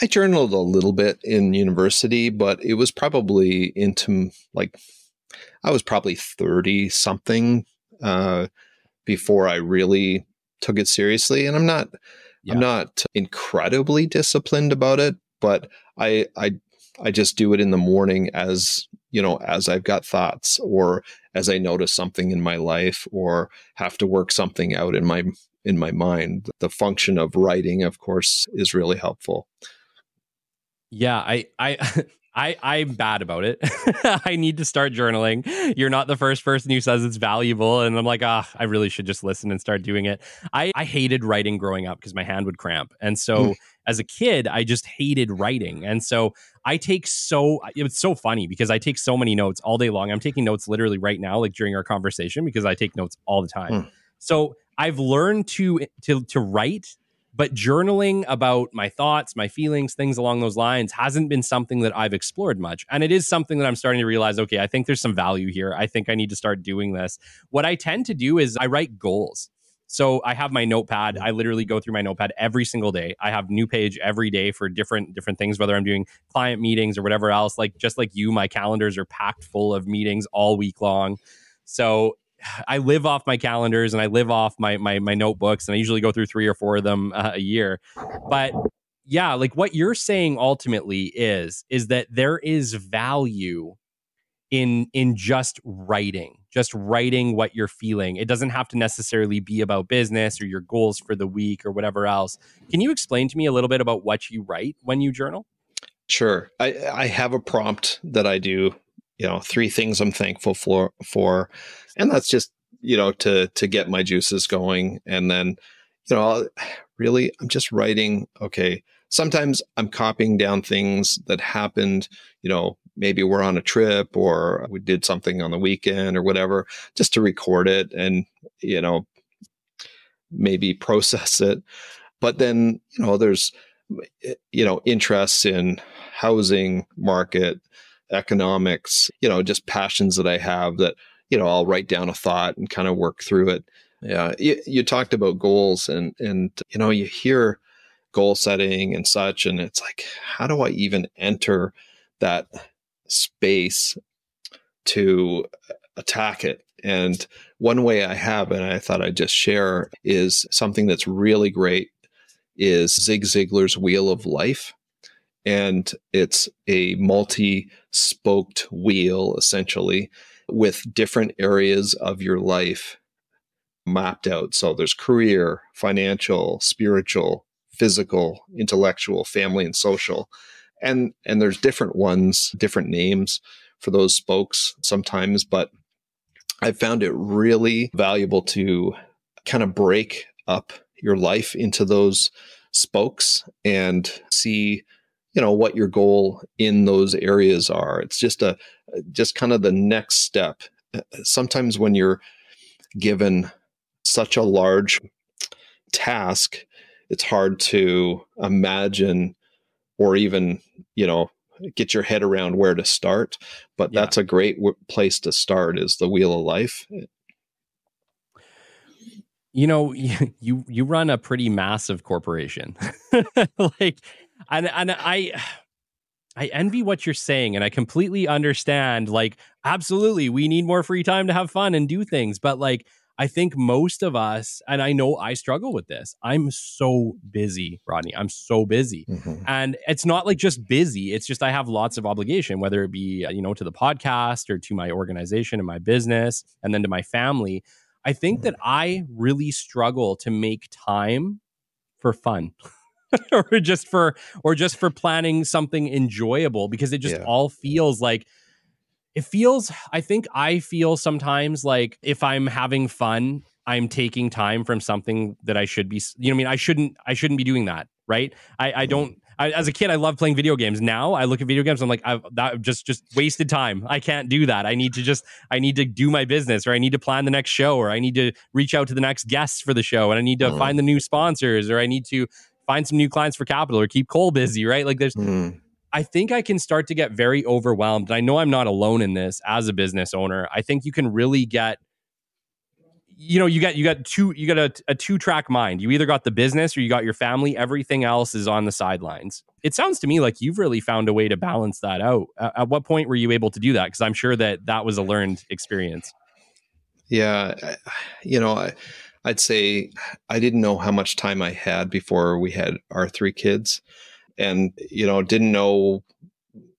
journaled a little bit in university, but it was probably into I was probably 30 something before I really took it seriously. And I'm not incredibly disciplined about it, but I just do it in the morning as I've got thoughts, or as I notice something in my life, or have to work something out in my mind. The function of writing, of course, is really helpful. Yeah, I'm bad about it. I need to start journaling. You're not the first person who says it's valuable. And I'm like, I really should just listen and start doing it. I hated writing growing up because my hand would cramp. And so as a kid, I just hated writing. And so it's so funny because I take so many notes all day long. I'm taking notes literally right now, like during our conversation, because I take notes all the time. So I've learned to write, but journaling about my thoughts, my feelings, things along those lines hasn't been something that I've explored much. And it is something that I'm starting to realize, okay, I think there's some value here. I think I need to start doing this. What I tend to do is I write goals. So I have my notepad. I literally go through my notepad every single day. I have new page every day for different things, whether I'm doing client meetings or whatever else. Like just like you, my calendars are packed full of meetings all week long. So I live off my calendars and I live off my notebooks, and I usually go through 3 or 4 of them a year. But yeah, like what you're saying ultimately is that there is value in just writing what you're feeling. It doesn't have to necessarily be about business or your goals for the week or whatever else. Can you explain to me a little bit about what you write when you journal? Sure. I have a prompt that I do, 3 things I'm thankful for. And that's just, to get my juices going. And then, I'm just writing. Okay. Sometimes I'm copying down things that happened, maybe we're on a trip or we did something on the weekend or whatever, just to record it and, maybe process it. But then, there's, interests in housing market, economics, just passions that I have that, I'll write down a thought and kind of work through it. Yeah. You talked about goals and, you hear goal setting and such, and it's like, how do I even enter that space to attack it? And one way I have, and I thought I'd just share, is something that's really great is Zig Ziglar's Wheel of Life. And it's a multi-spoked wheel, essentially, with different areas of your life mapped out. So there's career, financial, spiritual, physical, intellectual, family, and social. And there's different ones, different names for those spokes sometimes, but I found it really valuable to kind of break up your life into those spokes and see, what your goal in those areas are. It's just kind of the next step. Sometimes when you're given such a large task, it's hard to imagine or even, get your head around where to start. But that's a great place to start, is the Wheel of Life. You run a pretty massive corporation. And I envy what you're saying, and I completely understand. Like, absolutely, we need more free time to have fun and do things. But like, I think most of us, and I know I struggle with this, I'm so busy, Rodney. I'm so busy. And it's not like just busy. It's just I have lots of obligation, whether it be, to the podcast or to my organization and my business, and then to my family. I think that I really struggle to make time for fun. or just for planning something enjoyable, because it just all feels like I feel sometimes like if I'm having fun, I'm taking time from something that I should be, I shouldn't be doing that. Right. As a kid, I loved playing video games. Now I look at video games, I'm like, that just wasted time. I can't do that. I need to do my business, or I need to plan the next show, or I need to reach out to the next guests for the show, and I need to find the new sponsors, or I need to find some new clients for capital, or keep Cole busy, right? Like I think I can start to get very overwhelmed. And I know I'm not alone in this as a business owner. I think you can really get, you got a 2-track mind. You either got the business or you got your family. Everything else is on the sidelines. It sounds to me like you've really found a way to balance that out. At what point were you able to do that? Because I'm sure that was a learned experience. Yeah. I'd say I didn't know how much time I had before we had our 3 kids, and, didn't know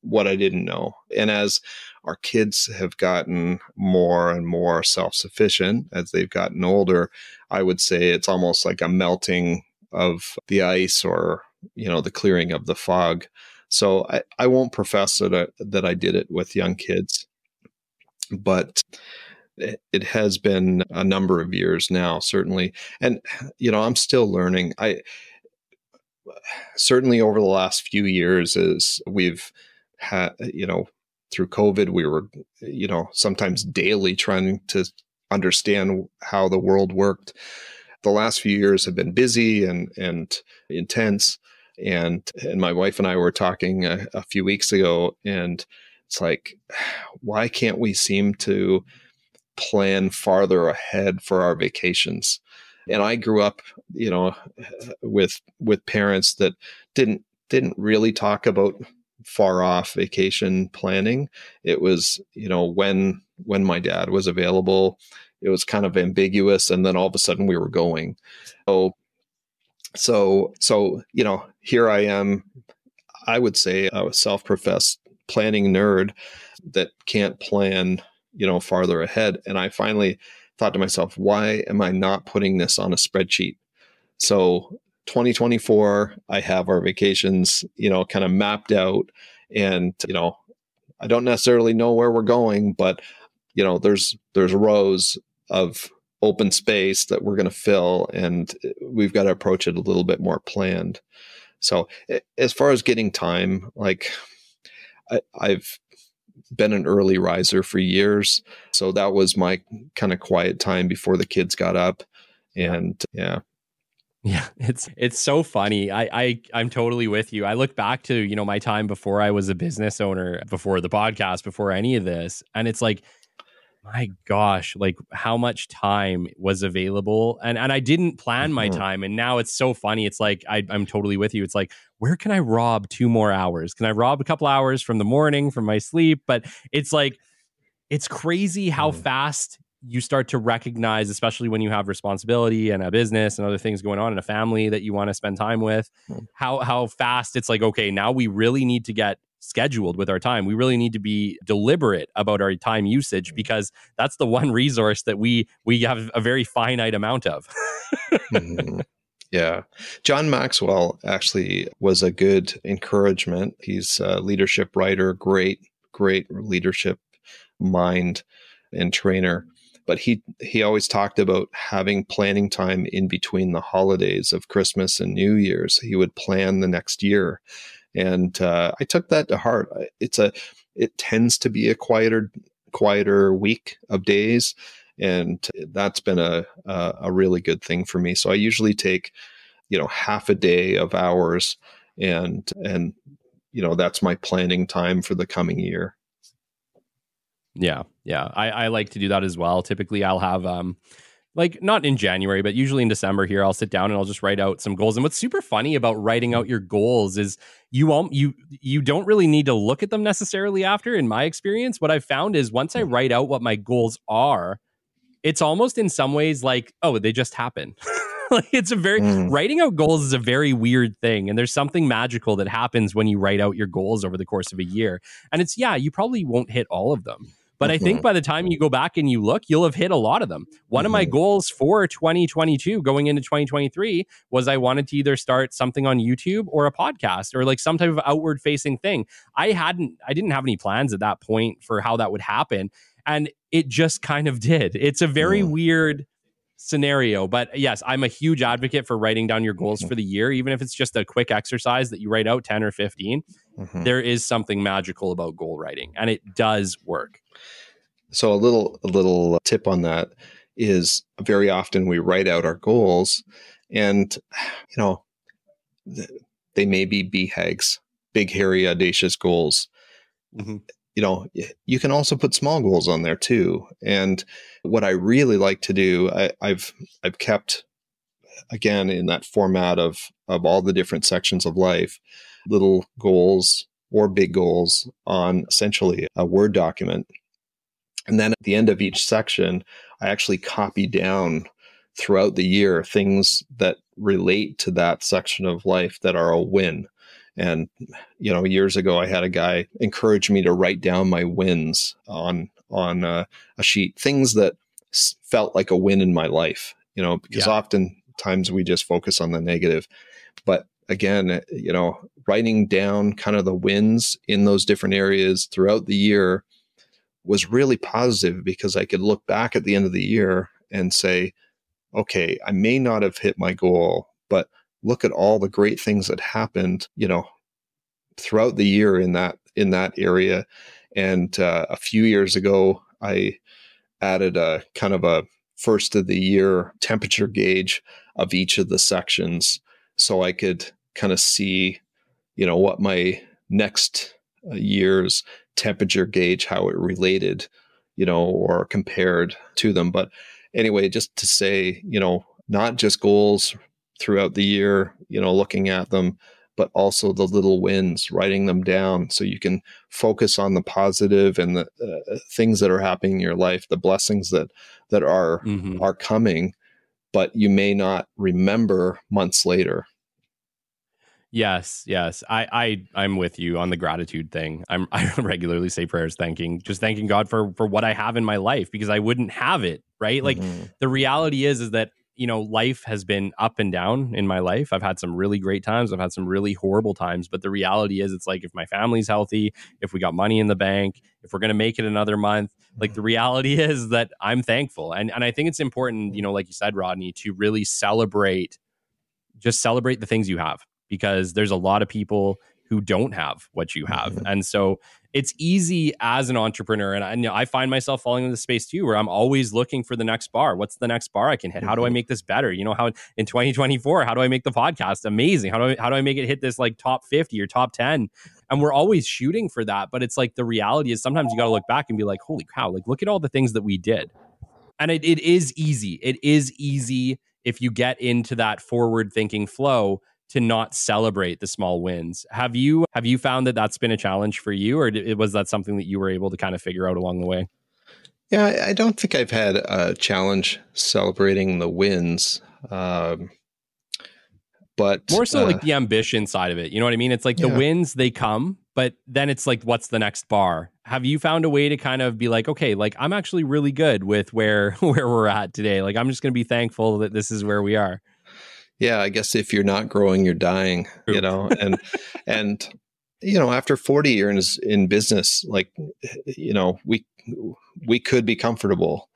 what I didn't know. And as our kids have gotten more and more self-sufficient as they've gotten older, I would say it's almost like a melting of the ice, or, the clearing of the fog. So I won't profess that I did it with young kids, but it has been a number of years now, certainly. And, I'm still learning. Certainly over the last few years, as we've had, through COVID, we were, sometimes daily trying to understand how the world worked. The last few years have been busy and intense. And my wife and I were talking a few weeks ago, and it's like, why can't we seem to plan farther ahead for our vacations? And I grew up, with parents that didn't really talk about far off vacation planning. It was, when my dad was available, it was kind of ambiguous, and then all of a sudden we were going. So here I am. I would say a self-professed planning nerd that can't plan, farther ahead. And I finally thought to myself, why am I not putting this on a spreadsheet? So 2024, I have our vacations, kind of mapped out, and, I don't necessarily know where we're going, but, there's rows of open space that we're going to fill, and we've got to approach it a little bit more planned. So as far as getting time, like I've been an early riser for years. So that was my kind of quiet time before the kids got up. And yeah. Yeah, it's so funny. I'm totally with you. I look back to, my time before I was a business owner, before the podcast, before any of this. And it's like, my gosh, like how much time was available. And I didn't plan my time. And now it's so funny. It's like, I'm totally with you. It's like, where can I rob 2 more hours? Can I rob a couple hours from the morning from my sleep? But it's like, it's crazy how fast you start to recognize, especially when you have responsibility and a business and other things going on in a family that you want to spend time with, how fast it's like, okay, now we really need to get scheduled with our time. We really need to be deliberate about our time usage, because that's the one resource that we have a very finite amount of. Yeah. John Maxwell actually was a good encouragement. He's a leadership writer, great leadership mind and trainer. But he always talked about having planning time in between the holidays of Christmas and New Year's. He would plan the next year. And I took that to heart. It tends to be a quieter week of days. And that's been a really good thing for me. So I usually take, half a day of hours, and that's my planning time for the coming year. Yeah. I like to do that as well. Typically I'll have like not in January, but usually in December here, I'll sit down and I'll just write out some goals. And what's super funny about writing out your goals is you don't really need to look at them necessarily after. In my experience, what I've found is once I write out what my goals are, it's almost in some ways like, oh, they just happen. Like it's a very, writing out goals is a very weird thing. And there's something magical that happens when you write out your goals over the course of a year. And it's, yeah, you probably won't hit all of them. But I think by the time you go back and you look, you'll have hit a lot of them. One of my goals for 2022 going into 2023 was I wanted to either start something on YouTube or a podcast or like some type of outward facing thing. I didn't have any plans at that point for how that would happen. And it just kind of did. It's a very weird scenario, but yes, I'm a huge advocate for writing down your goals for the year, even if it's just a quick exercise that you write out 10 or 15. There is something magical about goal writing, and it does work. So a little tip on that is very often we write out our goals, and they may be BHAGs, big, hairy, audacious goals. You can also put small goals on there too. And what I really like to do, I've kept, again, in that format of all the different sections of life, little goals or big goals on essentially a Word document. And then at the end of each section, I actually copy down throughout the year things that relate to that section of life that are a win. And, years ago, I had a guy encourage me to write down my wins on a sheet, things that felt like a win in my life, because oftentimes we just focus on the negative. But again, writing down kind of the wins in those different areas throughout the year was really positive, because I could look back at the end of the year and say, okay, I may not have hit my goal, but look at all the great things that happened, throughout the year in that area. And a few years ago, I added a kind of a first of the year temperature gauge of each of the sections, so I could kind of see, what my next year's temperature gauge, how it related, or compared to them. But anyway, just to say, not just goals throughout the year, looking at them, but also the little wins, writing them down so you can focus on the positive and the things that are happening in your life, the blessings that are coming, but you may not remember months later. Yes. I'm with you on the gratitude thing. I regularly say prayers, thanking God for what I have in my life, because I wouldn't have it, right? Like the reality is that, life has been up and down in my life. I've had some really great times. I've had some really horrible times. But the reality is, it's like, if my family's healthy, if we got money in the bank, if we're going to make it another month, like the reality is that I'm thankful. And I think it's important, like you said, Rodney, to really celebrate the things you have, because there's a lot of people who don't have what you have. And so it's easy as an entrepreneur. And I find myself falling into the space too, where I'm always looking for the next bar. What's the next bar I can hit? How do I make this better? How in 2024, how do I make the podcast amazing? How do I make it hit this like top 50 or top 10? And we're always shooting for that. But it's like, the reality is sometimes you got to look back and be like, holy cow, like look at all the things that we did. And it is easy. It is easy if you get into that forward thinking flow to not celebrate the small wins. Have you found that that's been a challenge for you, or was that something that you were able to kind of figure out along the way? Yeah, I don't think I've had a challenge celebrating the wins, but more so like the ambition side of it. You know what I mean? It's like the wins, they come, but then it's like, what's the next bar? Have you found a way to kind of be like, okay, like I'm actually really good with where we're at today. Like I'm just going to be thankful that this is where we are. Yeah, I guess if you're not growing, you're dying, and after 40 years in business, like, we could be comfortable,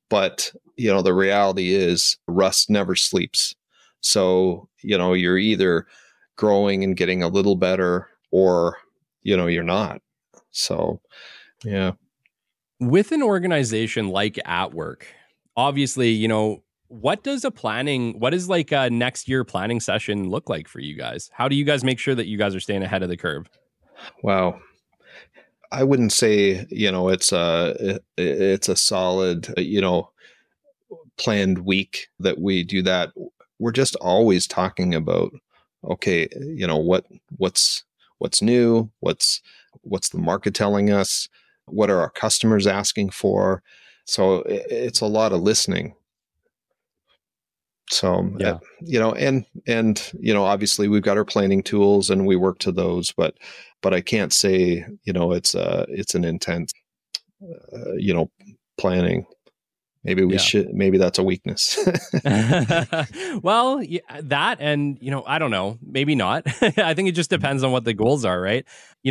but, the reality is rust never sleeps. So, you're either growing and getting a little better, or, you're not. So, yeah. With an organization like atWork, obviously, what does like a next year planning session look like for you guys? How do you guys make sure that you guys are staying ahead of the curve? Wow. I wouldn't say, it's a solid, planned week that we do that. We're just always talking about, okay, what's new? What's the market telling us? What are our customers asking for? So it's a lot of listening. So, Yeah. Obviously we've got our planning tools and we work to those, but I can't say, it's an intense, planning. Maybe that's a weakness. Well, yeah, that, and, I don't know, maybe not. I think it just depends on what the goals are, right?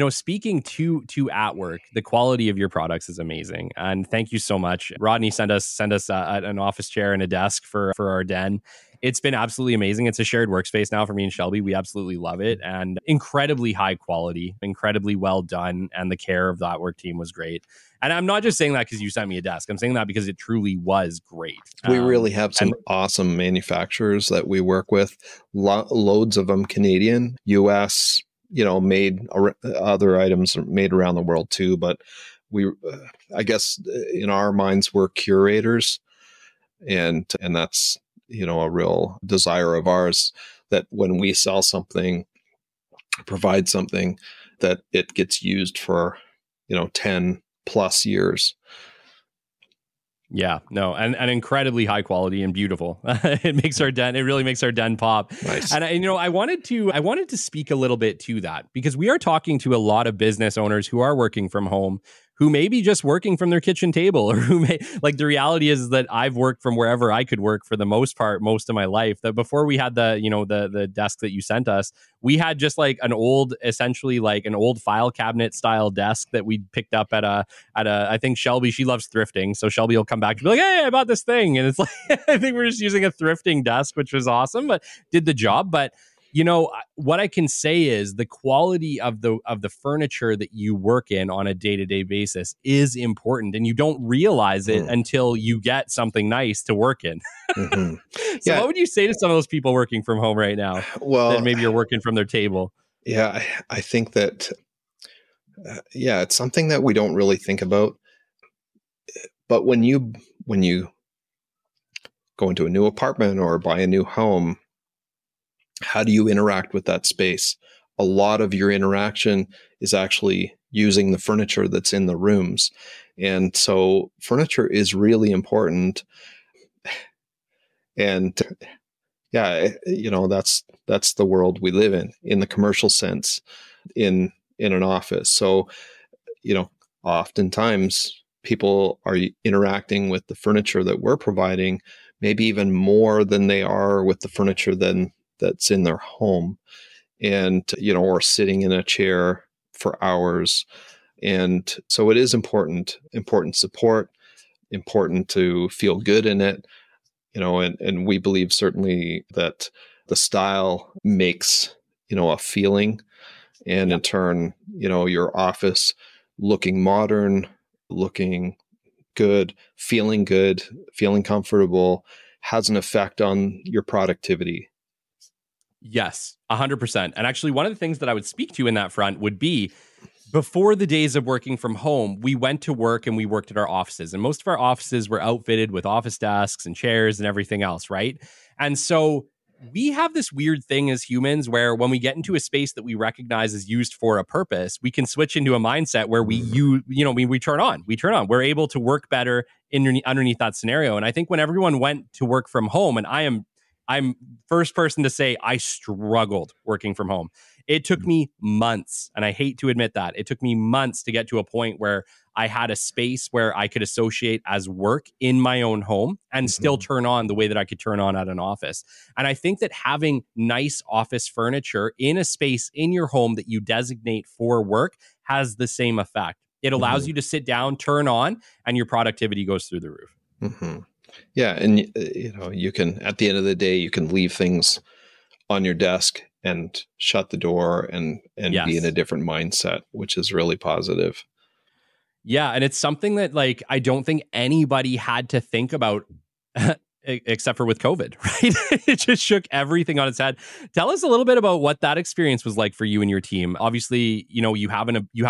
Speaking to atWork, the quality of your products is amazing. And thank you so much. Rodney sent us an office chair and a desk for our den. It's been absolutely amazing. It's a shared workspace now for me and Shelby. We absolutely love it, and incredibly high quality, incredibly well done. And the care of the atWork team was great. And I'm not just saying that because you sent me a desk. I'm saying that because it truly was great. We really have some awesome manufacturers that we work with. Loads of them Canadian, US, made other items made around the world too. But we, I guess, in our minds, we're curators, and that's a real desire of ours, that when we sell something, provide something, that it gets used for 10 plus years. Yeah, no, and incredibly high quality and beautiful. It really makes our den pop. Nice. And I wanted to speak a little bit to that, because we are talking to a lot of business owners who are working from home, who may be just working from their kitchen table, or who may, like, the reality is that I've worked from wherever I could work for the most part, most of my life. That before we had the desk that you sent us, we had just like essentially an old file cabinet style desk that we picked up at a, I think Shelby, she loves thrifting. So Shelby will come back and be like, hey, I bought this thing. And it's like, I think we're just using a thrifting desk, which was awesome, but did the job. But what I can say is the quality of the furniture that you work in on a day-to-day basis is important, and you don't realize it until you get something nice to work in. Mm-hmm. So what would you say to some of those people working from home right now? Well, that maybe you're working from their table. Yeah, I think that, it's something that we don't really think about. But when you go into a new apartment or buy a new home, how do you interact with that space? A lot of your interaction is actually using the furniture that's in the rooms. And so furniture is really important. And that's the world we live in the commercial sense, in an office. So, oftentimes people are interacting with the furniture that we're providing, maybe even more than they are with the furniture that's in their home, and or sitting in a chair for hours. And so it is important support, important to feel good in it, and we believe certainly that the style makes a feeling, and in turn your office looking modern, looking good, feeling comfortable, has an effect on your productivity. Yes, 100%. And actually, one of the things that I would speak to in that front would be, before the days of working from home, we went to work and we worked at our offices. And most of our offices were outfitted with office desks and chairs and everything else, right? And so we have this weird thing as humans where when we get into a space that we recognize is used for a purpose, we can switch into a mindset where we turn on. We're able to work better underneath that scenario. And I think when everyone went to work from home, and I'm first person to say I struggled working from home. It took me months, and I hate to admit that. It took me months to get to a point where I had a space where I could associate as work in my own home and still turn on the way that I could turn on at an office. And I think that having nice office furniture in a space in your home that you designate for work has the same effect. It allows you to sit down, turn on, and your productivity goes through the roof. Mm-hmm. Yeah. And, you can, at the end of the day, you can leave things on your desk and shut the door and be in a different mindset, which is really positive. Yeah. And it's something that, like, I don't think anybody had to think about except for with COVID, right? It just shook everything on its head. Tell us a little bit about what that experience was like for you and your team. Obviously, you have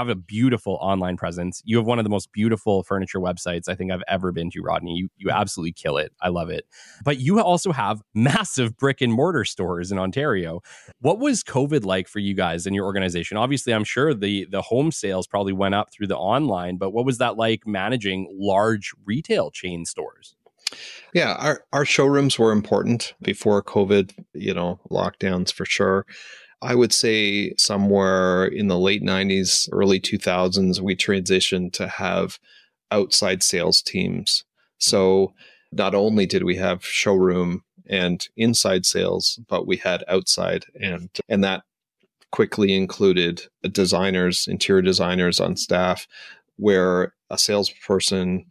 a beautiful online presence. You have one of the most beautiful furniture websites I think I've ever been to, Rodney. You absolutely kill it. I love it. But you also have massive brick and mortar stores in Ontario. What was COVID like for you guys and your organization? Obviously, I'm sure the home sales probably went up through the online, but what was that like managing large retail chain stores? Yeah, our showrooms were important before COVID, lockdowns for sure. I would say somewhere in the late 90s, early 2000s, we transitioned to have outside sales teams. So not only did we have showroom and inside sales, but we had outside, and that quickly included designers, interior designers on staff, where a salesperson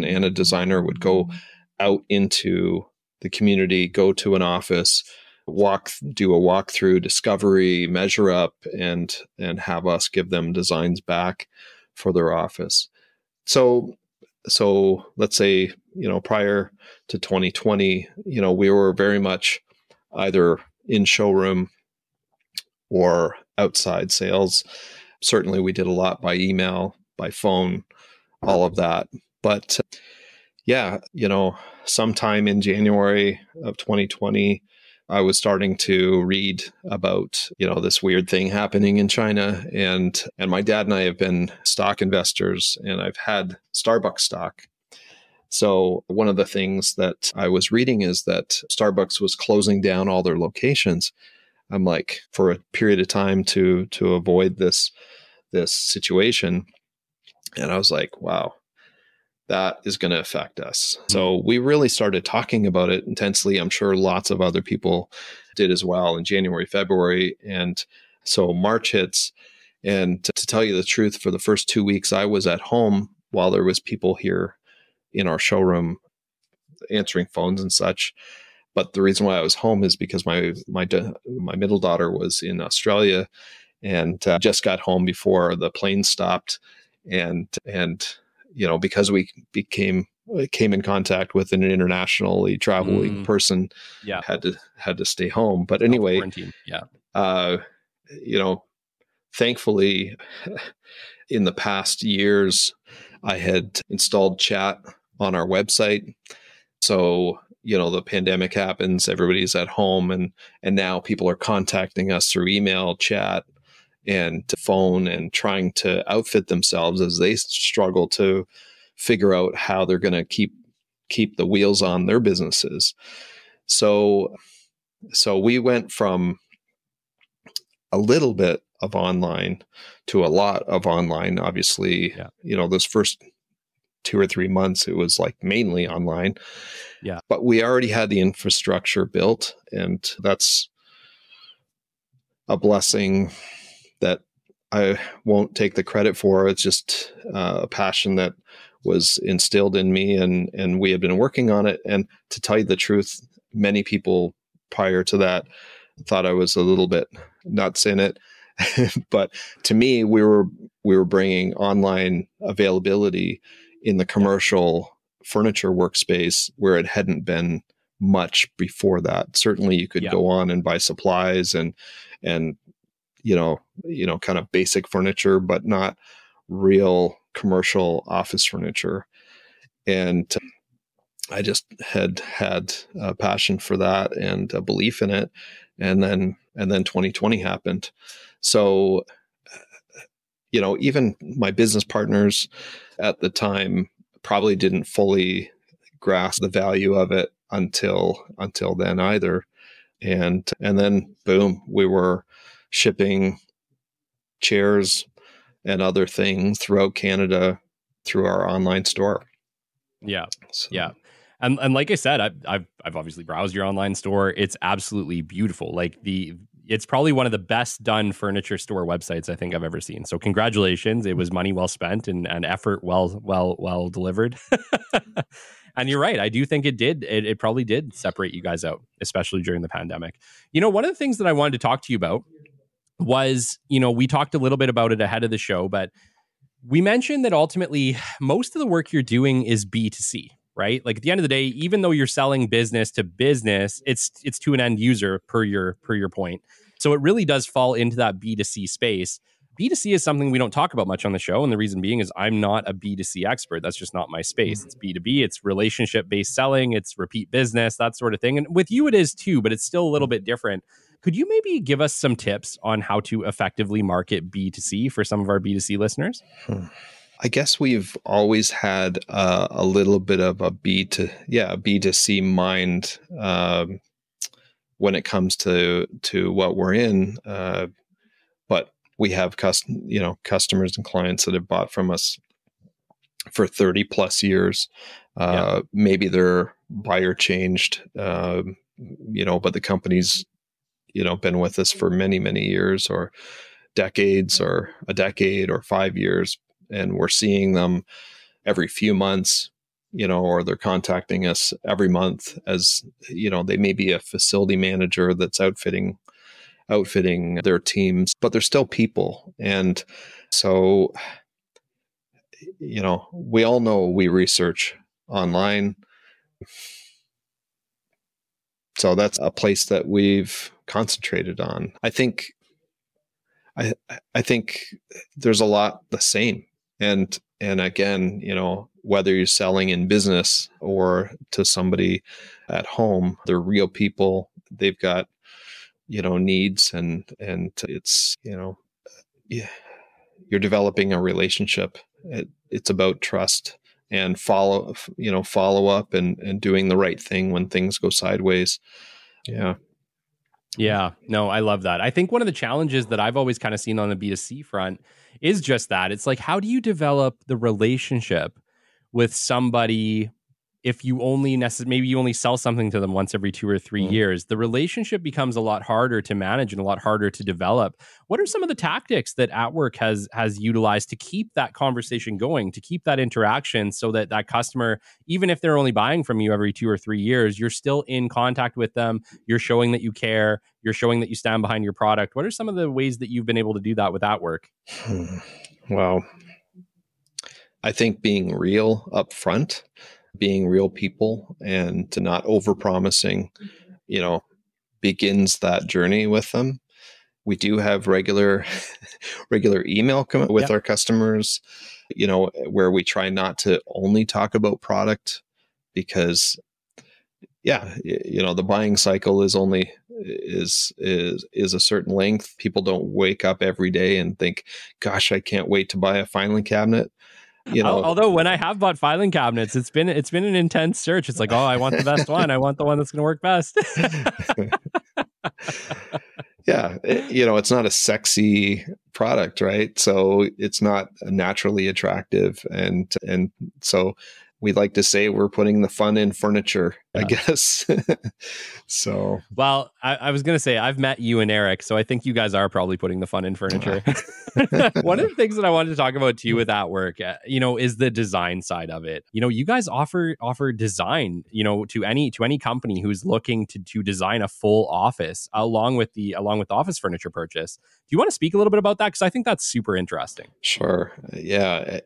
and a designer would go out into the community, go to an office, do a walkthrough, discovery, measure up, and have us give them designs back for their office. So let's say, prior to 2020, we were very much either in showroom or outside sales. Certainly we did a lot by email, by phone, all of that. But sometime in January of 2020, I was starting to read about, this weird thing happening in China. And my dad and I have been stock investors, and I've had Starbucks stock. So one of the things that I was reading is that Starbucks was closing down all their locations. I'm like, for a period of time to avoid this situation. And I was like, wow, that is going to affect us. So we really started talking about it intensely. I'm sure lots of other people did as well in January, February. And so March hits. And to tell you the truth, for the first 2 weeks, I was at home while there was people here in our showroom answering phones and such. But the reason why I was home is because my middle daughter was in Australia and just got home before the plane stopped. And because we came in contact with an internationally traveling person, had to stay home. But anyway, thankfully, in the past years, I had installed chat on our website. So, the pandemic happens, everybody's at home, and now people are contacting us through email, chat, and phone, and trying to outfit themselves as they struggle to figure out how they're going to keep the wheels on their businesses. So we went from a little bit of online to a lot of online. Obviously, those first 2 or 3 months, it was like mainly online. Yeah. But we already had the infrastructure built, and that's a blessing that I won't take the credit for. It's just a passion that was instilled in me, and we had been working on it. And to tell you the truth, many people prior to that thought I was a little bit nuts in it. But to me, we were bringing online availability in the commercial furniture workspace where it hadn't been much before that. Certainly you could go on and buy supplies and kind of basic furniture, but not real commercial office furniture. And I just had a passion for that and a belief in it. And then 2020 happened. So, even my business partners at the time probably didn't fully grasp the value of it until then either. And then boom, we were shipping chairs and other things throughout Canada through our online store. Yeah. So. Yeah. And like I said, I've obviously browsed your online store. It's absolutely beautiful. Like it's probably one of the best done furniture store websites I think I've ever seen. So congratulations. It was money well spent and effort well delivered. And you're right. I do think it did. It probably did separate you guys out, especially during the pandemic. One of the things that I wanted to talk to you about was, we talked a little bit about it ahead of the show, but we mentioned that ultimately most of the work you're doing is B2C. right? Like at the end of the day, even though you're selling business to business, it's to an end user per your point. So it really does fall into that B2C space. B2C is something we don't talk about much on the show. And the reason being is I'm not a B2C expert. That's just not my space. It's B2B. It's relationship-based selling. It's repeat business, that sort of thing. And with you, it is too, but it's still a little bit different. Could you maybe give us some tips on how to effectively market B2C for some of our B2C listeners? I guess we've always had a little bit of a B2C mind when it comes to what we're in. But we have customers and clients that have bought from us for 30 plus years. Maybe their buyer changed, but the company's, been with us for many, many years or decades or a decade or 5 years. And we're seeing them every few months, or they're contacting us every month as, they may be a facility manager that's outfitting their teams, but they're still people. And so, we all know we research online. So that's a place that we've concentrated on. I think there's a lot the same. And again, whether you're selling in business or to somebody at home, they're real people. They've got, needs and it's, you're developing a relationship. It's about trust and follow up and doing the right thing when things go sideways. Yeah. Yeah, no, I love that. I think one of the challenges that I've always kind of seen on the B2C front is just that. It's like, how do you develop the relationship with somebody if you only maybe you only sell something to them once every 2 or 3 years? The relationship becomes a lot harder to manage and a lot harder to develop. What are some of the tactics that atWork has utilized to keep that conversation going, to keep that interaction so that customer, even if they're only buying from you every 2 or 3 years, you're still in contact with them, you're showing that you care, you're showing that you stand behind your product? What are some of the ways that you've been able to do that with atWork? Well, I think being real up front, being real people and to not over-promising, begins that journey with them. We do have regular email come with our customers, where we try not to only talk about product because, the buying cycle is only is a certain length. People don't wake up every day and think, gosh, I can't wait to buy a filing cabinet. Although when I have bought filing cabinets, it's been an intense search. It's like, oh, I want the best one. I want the one that's going to work best. Yeah. It's not a sexy product, right? So it's not naturally attractive. And so we like to say we're putting the fun in furniture, I guess. So, well, I was going to say, I've met you and Eric, so I think you guys are probably putting the fun in furniture. One of the things that I wanted to talk about too with atWork, is the design side of it. You guys offer design, to any company who's looking to design a full office along with the office furniture purchase. Do you want to speak a little bit about that? Because I think that's super interesting. Sure. Yeah.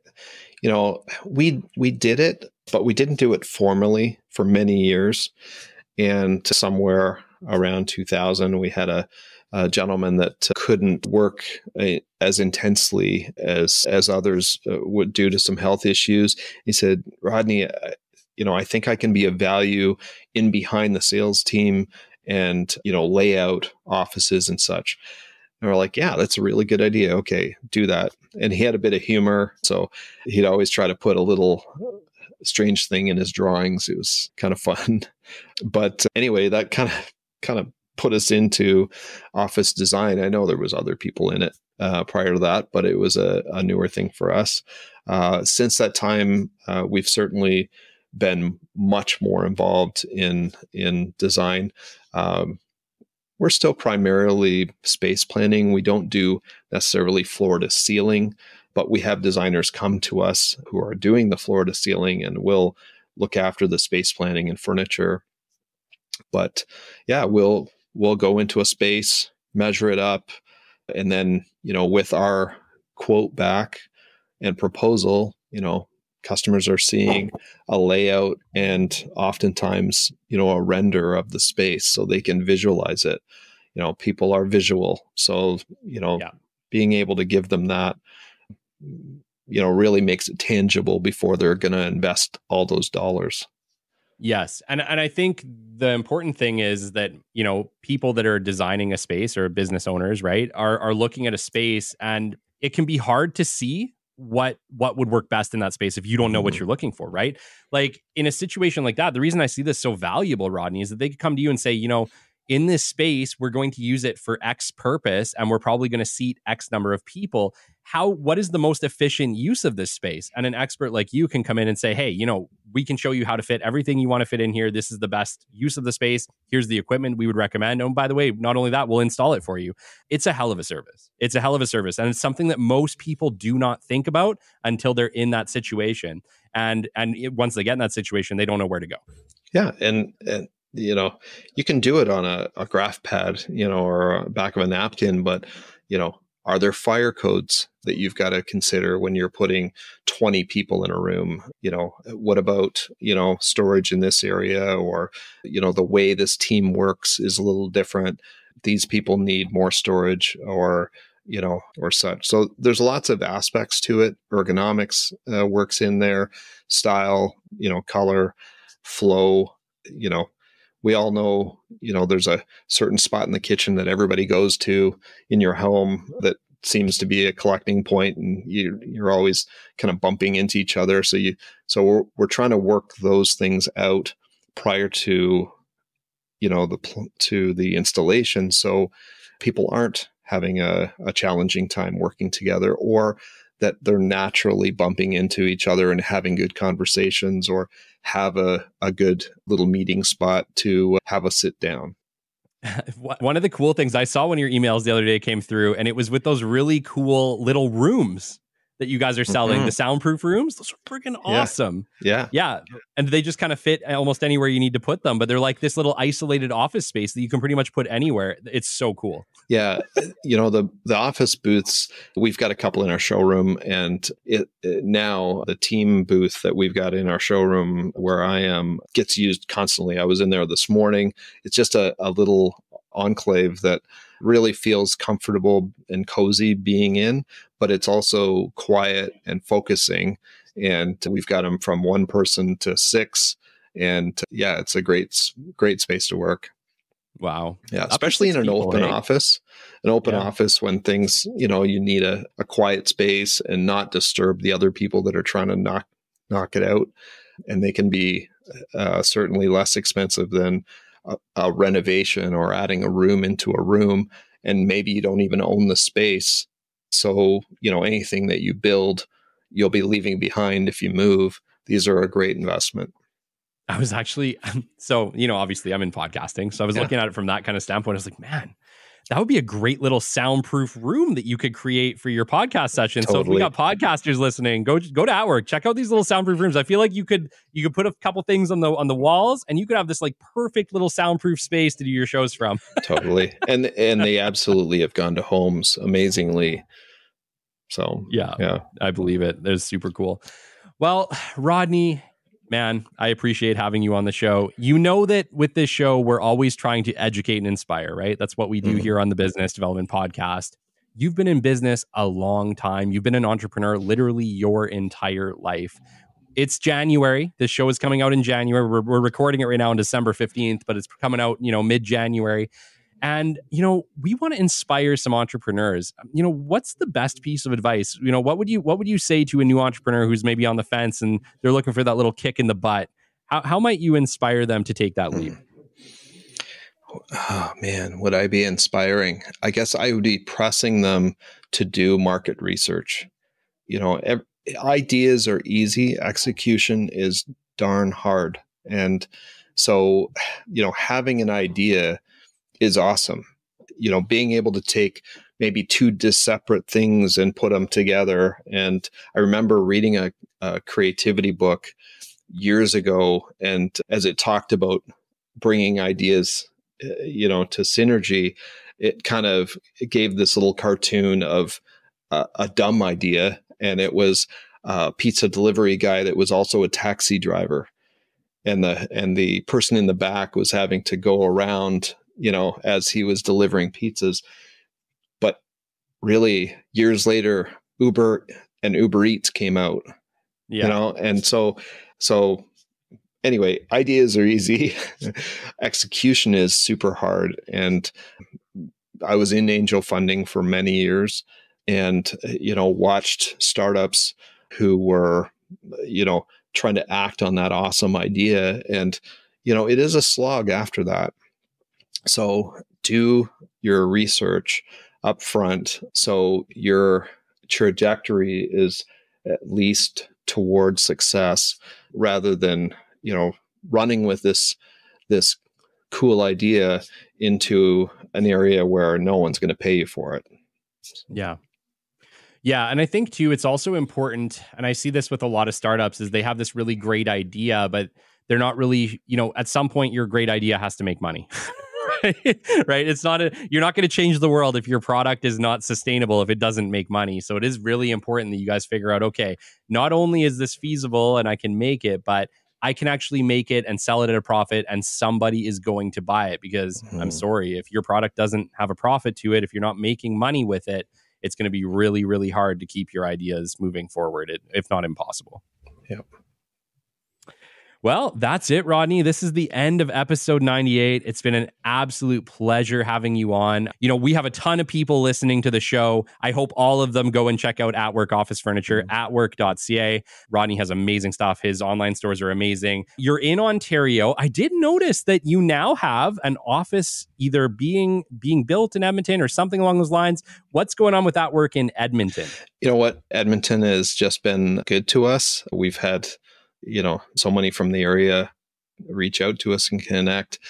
We did it, but we didn't do it formally for many years. And somewhere around 2000, we had a gentleman that couldn't work as intensely as others would due to some health issues. He said, Rodney, I think I can be of value in behind the sales team and, lay out offices and such. And we're like, yeah, that's a really good idea. Okay, do that. And he had a bit of humor. So he'd always try to put a little strange thing in his drawings. It was kind of fun. But anyway, that kind of put us into office design. I know there was other people in it prior to that, but it was a newer thing for us. Since that time, we've certainly been much more involved in design. We're still primarily space planning. We don't do necessarily floor to ceiling, but we have designers come to us who are doing the floor to ceiling and will look after the space planning and furniture. But yeah, we'll go into a space, measure it up, and then, with our quote back and proposal, Customers are seeing a layout and oftentimes, a render of the space so they can visualize it. People are visual. So, being able to give them that, really makes it tangible before they're going to invest all those dollars. Yes. And I think the important thing is that, people that are designing a space or business owners, right, are looking at a space, and it can be hard to see what would work best in that space if you don't know what you're looking for, right? Like in a situation like that, the reason I see this so valuable, Rodney, is that they could come to you and say, in this space, we're going to use it for X purpose, and we're probably going to seat X number of people. What is the most efficient use of this space? And an expert like you can come in and say, hey, we can show you how to fit everything you want to fit in here. This is the best use of the space. Here's the equipment we would recommend. Oh, by the way, not only that, we'll install it for you. It's a hell of a service. And it's something that most people do not think about until they're in that situation. And once they get in that situation, they don't know where to go. Yeah. And you can do it on a graph pad, or a back of a napkin, but, are there fire codes that you've got to consider when you're putting 20 people in a room? What about, storage in this area, or, the way this team works is a little different. These people need more storage, or such. So there's lots of aspects to it. Ergonomics works in there, style, color, flow, we all know, there's a certain spot in the kitchen that everybody goes to in your home that seems to be a collecting point, and you're always kind of bumping into each other. So we're trying to work those things out prior to, to the installation, so people aren't having a challenging time working together, or that they're naturally bumping into each other and having good conversations, or have a good little meeting spot to have a sit down. One of the cool things I saw when your emails the other day came through, and it was with those really cool little rooms that you guys are selling, the soundproof rooms. Those are freaking awesome. Yeah. And they just kind of fit almost anywhere you need to put them, but they're like this little isolated office space that you can pretty much put anywhere. It's so cool. Yeah. The office booths, we've got a couple in our showroom, and now the team booth that we've got in our showroom where I am gets used constantly. I was in there this morning. It's just a little enclave that really feels comfortable and cozy being in, but it's also quiet and focusing. And we've got them from one person to 6. And it's a great space to work. Wow. Yeah. Especially in an open office, office when things, you need a quiet space and not disturb the other people that are trying to knock it out. And they can be certainly less expensive than a renovation or adding a room into a room, and maybe you don't even own the space. So, anything that you build, you'll be leaving behind if you move. These are a great investment. I was actually, obviously I'm in podcasting. So I was looking at it from that kind of standpoint. I was like, man, that would be a great little soundproof room that you could create for your podcast session. Totally. So if we got podcasters listening, go to atWork, check out these little soundproof rooms. I feel like you could put a couple things on the walls, and you could have this like perfect little soundproof space to do your shows from. Totally. And they absolutely have gone to homes amazingly. So yeah, I believe it. That's super cool. Well, Rodney, man, I appreciate having you on the show. You know that with this show, we're always trying to educate and inspire, right? That's what we do here on the Business Development Podcast. You've been in business a long time. You've been an entrepreneur literally your entire life. It's January. This show is coming out in January. We're recording it right now on December 15th, but it's coming out, mid-January. And, we want to inspire some entrepreneurs. What's the best piece of advice? What would you say to a new entrepreneur who's maybe on the fence and they're looking for that little kick in the butt? How might you inspire them to take that leap? Oh man, would I be inspiring? I guess I would be pressing them to do market research. Ideas are easy. Execution is darn hard. And so, having an idea is awesome. Being able to take maybe two separate things and put them together. And I remember reading a creativity book years ago, and as it talked about bringing ideas, to synergy, it gave this little cartoon of a dumb idea. And it was pizza delivery guy that was also a taxi driver. And the person in the back was having to go around, as he was delivering pizzas. But really, years later, Uber and Uber Eats came out, and so anyway, ideas are easy. Execution is super hard. And I was in angel funding for many years and, watched startups who were, trying to act on that awesome idea. And, it is a slog after that. So do your research up front, so your trajectory is at least towards success, rather than running with this cool idea into an area where no one's going to pay you for it. Yeah. And I think too, it's also important, and I see this with a lot of startups, is they have this really great idea, but they're not really, at some point your great idea has to make money. Right? You're not going to change the world if your product is not sustainable, if it doesn't make money. So it is really important that you guys figure out, okay, not only is this feasible and I can make it, but I can actually make it and sell it at a profit, and somebody is going to buy it. Because I'm sorry, if your product doesn't have a profit to it, if you're not making money with it, it's going to be really, really hard to keep your ideas moving forward, if not impossible. Yep. Well, that's it, Rodney. This is the end of episode 98. It's been an absolute pleasure having you on. We have a ton of people listening to the show. I hope all of them go and check out atWork Office Furniture, atwork.ca. Rodney has amazing stuff. His online stores are amazing. You're in Ontario. I did notice that you now have an office either being built in Edmonton or something along those lines. What's going on with atWork in Edmonton? You know what? Edmonton has just been good to us. We've had so many from the area reach out to us and connect.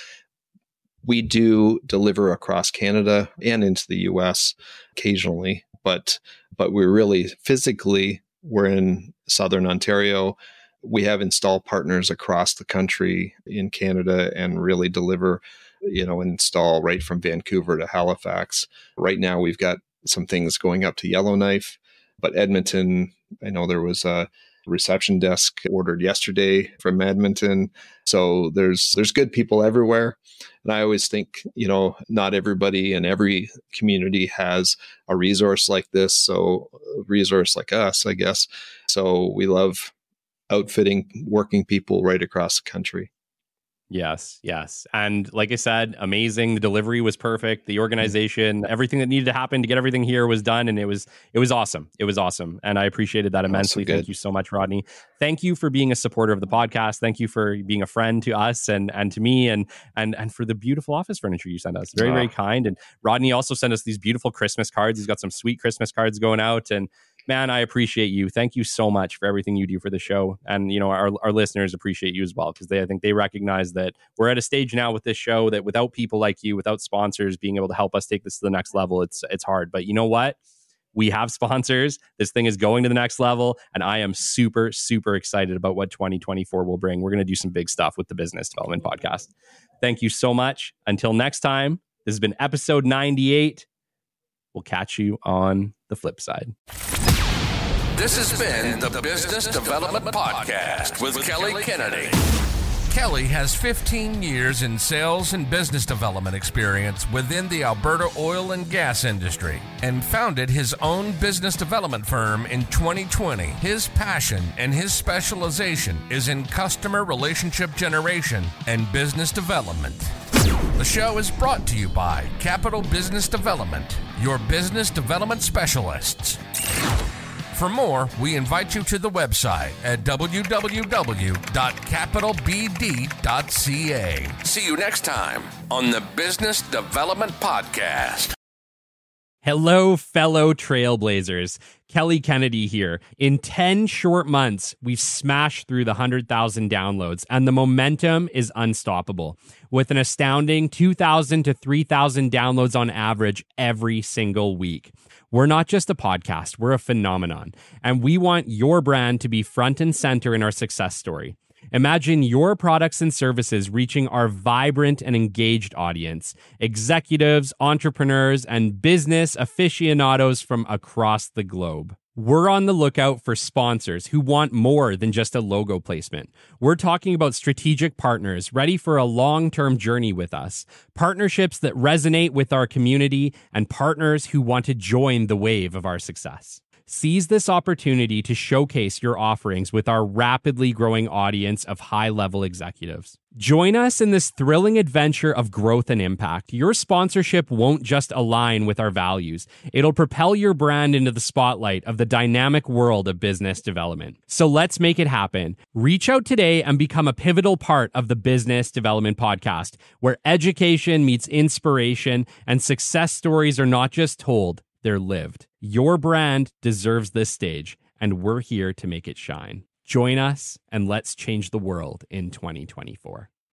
We do deliver across Canada and into the US occasionally, but we're really physically, we're in Southern Ontario. We have install partners across the country in Canada and really deliver, install right from Vancouver to Halifax. Right now, we've got some things going up to Yellowknife, but Edmonton, I know there was a reception desk ordered yesterday from Edmonton. So there's good people everywhere. And I always think, not everybody in every community has a resource like this. So a resource like us, I guess. So we love outfitting working people right across the country. Yes. And like I said, amazing. The delivery was perfect. The organization, everything that needed to happen to get everything here was done. And it was awesome. It was awesome. And I appreciated that immensely. Thank you so much, Rodney. Thank you for being a supporter of the podcast. Thank you for being a friend to us and to me and for the beautiful office furniture you sent us. Very, very kind. And Rodney also sent us these beautiful Christmas cards. He's got some sweet Christmas cards going out. And man, I appreciate you. Thank you so much for everything you do for the show. And, our listeners appreciate you as well, because I think they recognize that we're at a stage now with this show that without people like you, without sponsors being able to help us take this to the next level, it's hard. But you know what? We have sponsors. This thing is going to the next level. And I am super, super excited about what 2024 will bring. We're going to do some big stuff with the Business Development Podcast. Thank you so much. Until next time, this has been episode 98. We'll catch you on the flip side. This has been the Business Development Podcast with Kelly Kennedy. Kelly has 15 years in sales and business development experience within the Alberta oil and gas industry and founded his own business development firm in 2020. His passion and his specialization is in customer relationship generation and business development. The show is brought to you by Capital Business Development, your business development specialists. For more, we invite you to the website at www.capitalbd.ca. See you next time on the Business Development Podcast. Hello, fellow trailblazers. Kelly Kennedy here. In 10 short months, we've smashed through the 100,000 downloads, and the momentum is unstoppable. With an astounding 2,000 to 3,000 downloads on average every single week. We're not just a podcast, we're a phenomenon, and we want your brand to be front and center in our success story. Imagine your products and services reaching our vibrant and engaged audience, executives, entrepreneurs, and business aficionados from across the globe. We're on the lookout for sponsors who want more than just a logo placement. We're talking about strategic partners ready for a long-term journey with us, partnerships that resonate with our community, and partners who want to join the wave of our success. Seize this opportunity to showcase your offerings with our rapidly growing audience of high-level executives. Join us in this thrilling adventure of growth and impact. Your sponsorship won't just align with our values. It'll propel your brand into the spotlight of the dynamic world of business development. So let's make it happen. Reach out today and become a pivotal part of the Business Development Podcast, where education meets inspiration and success stories are not just told, they're lived. Your brand deserves this stage, and we're here to make it shine. Join us, and let's change the world in 2024.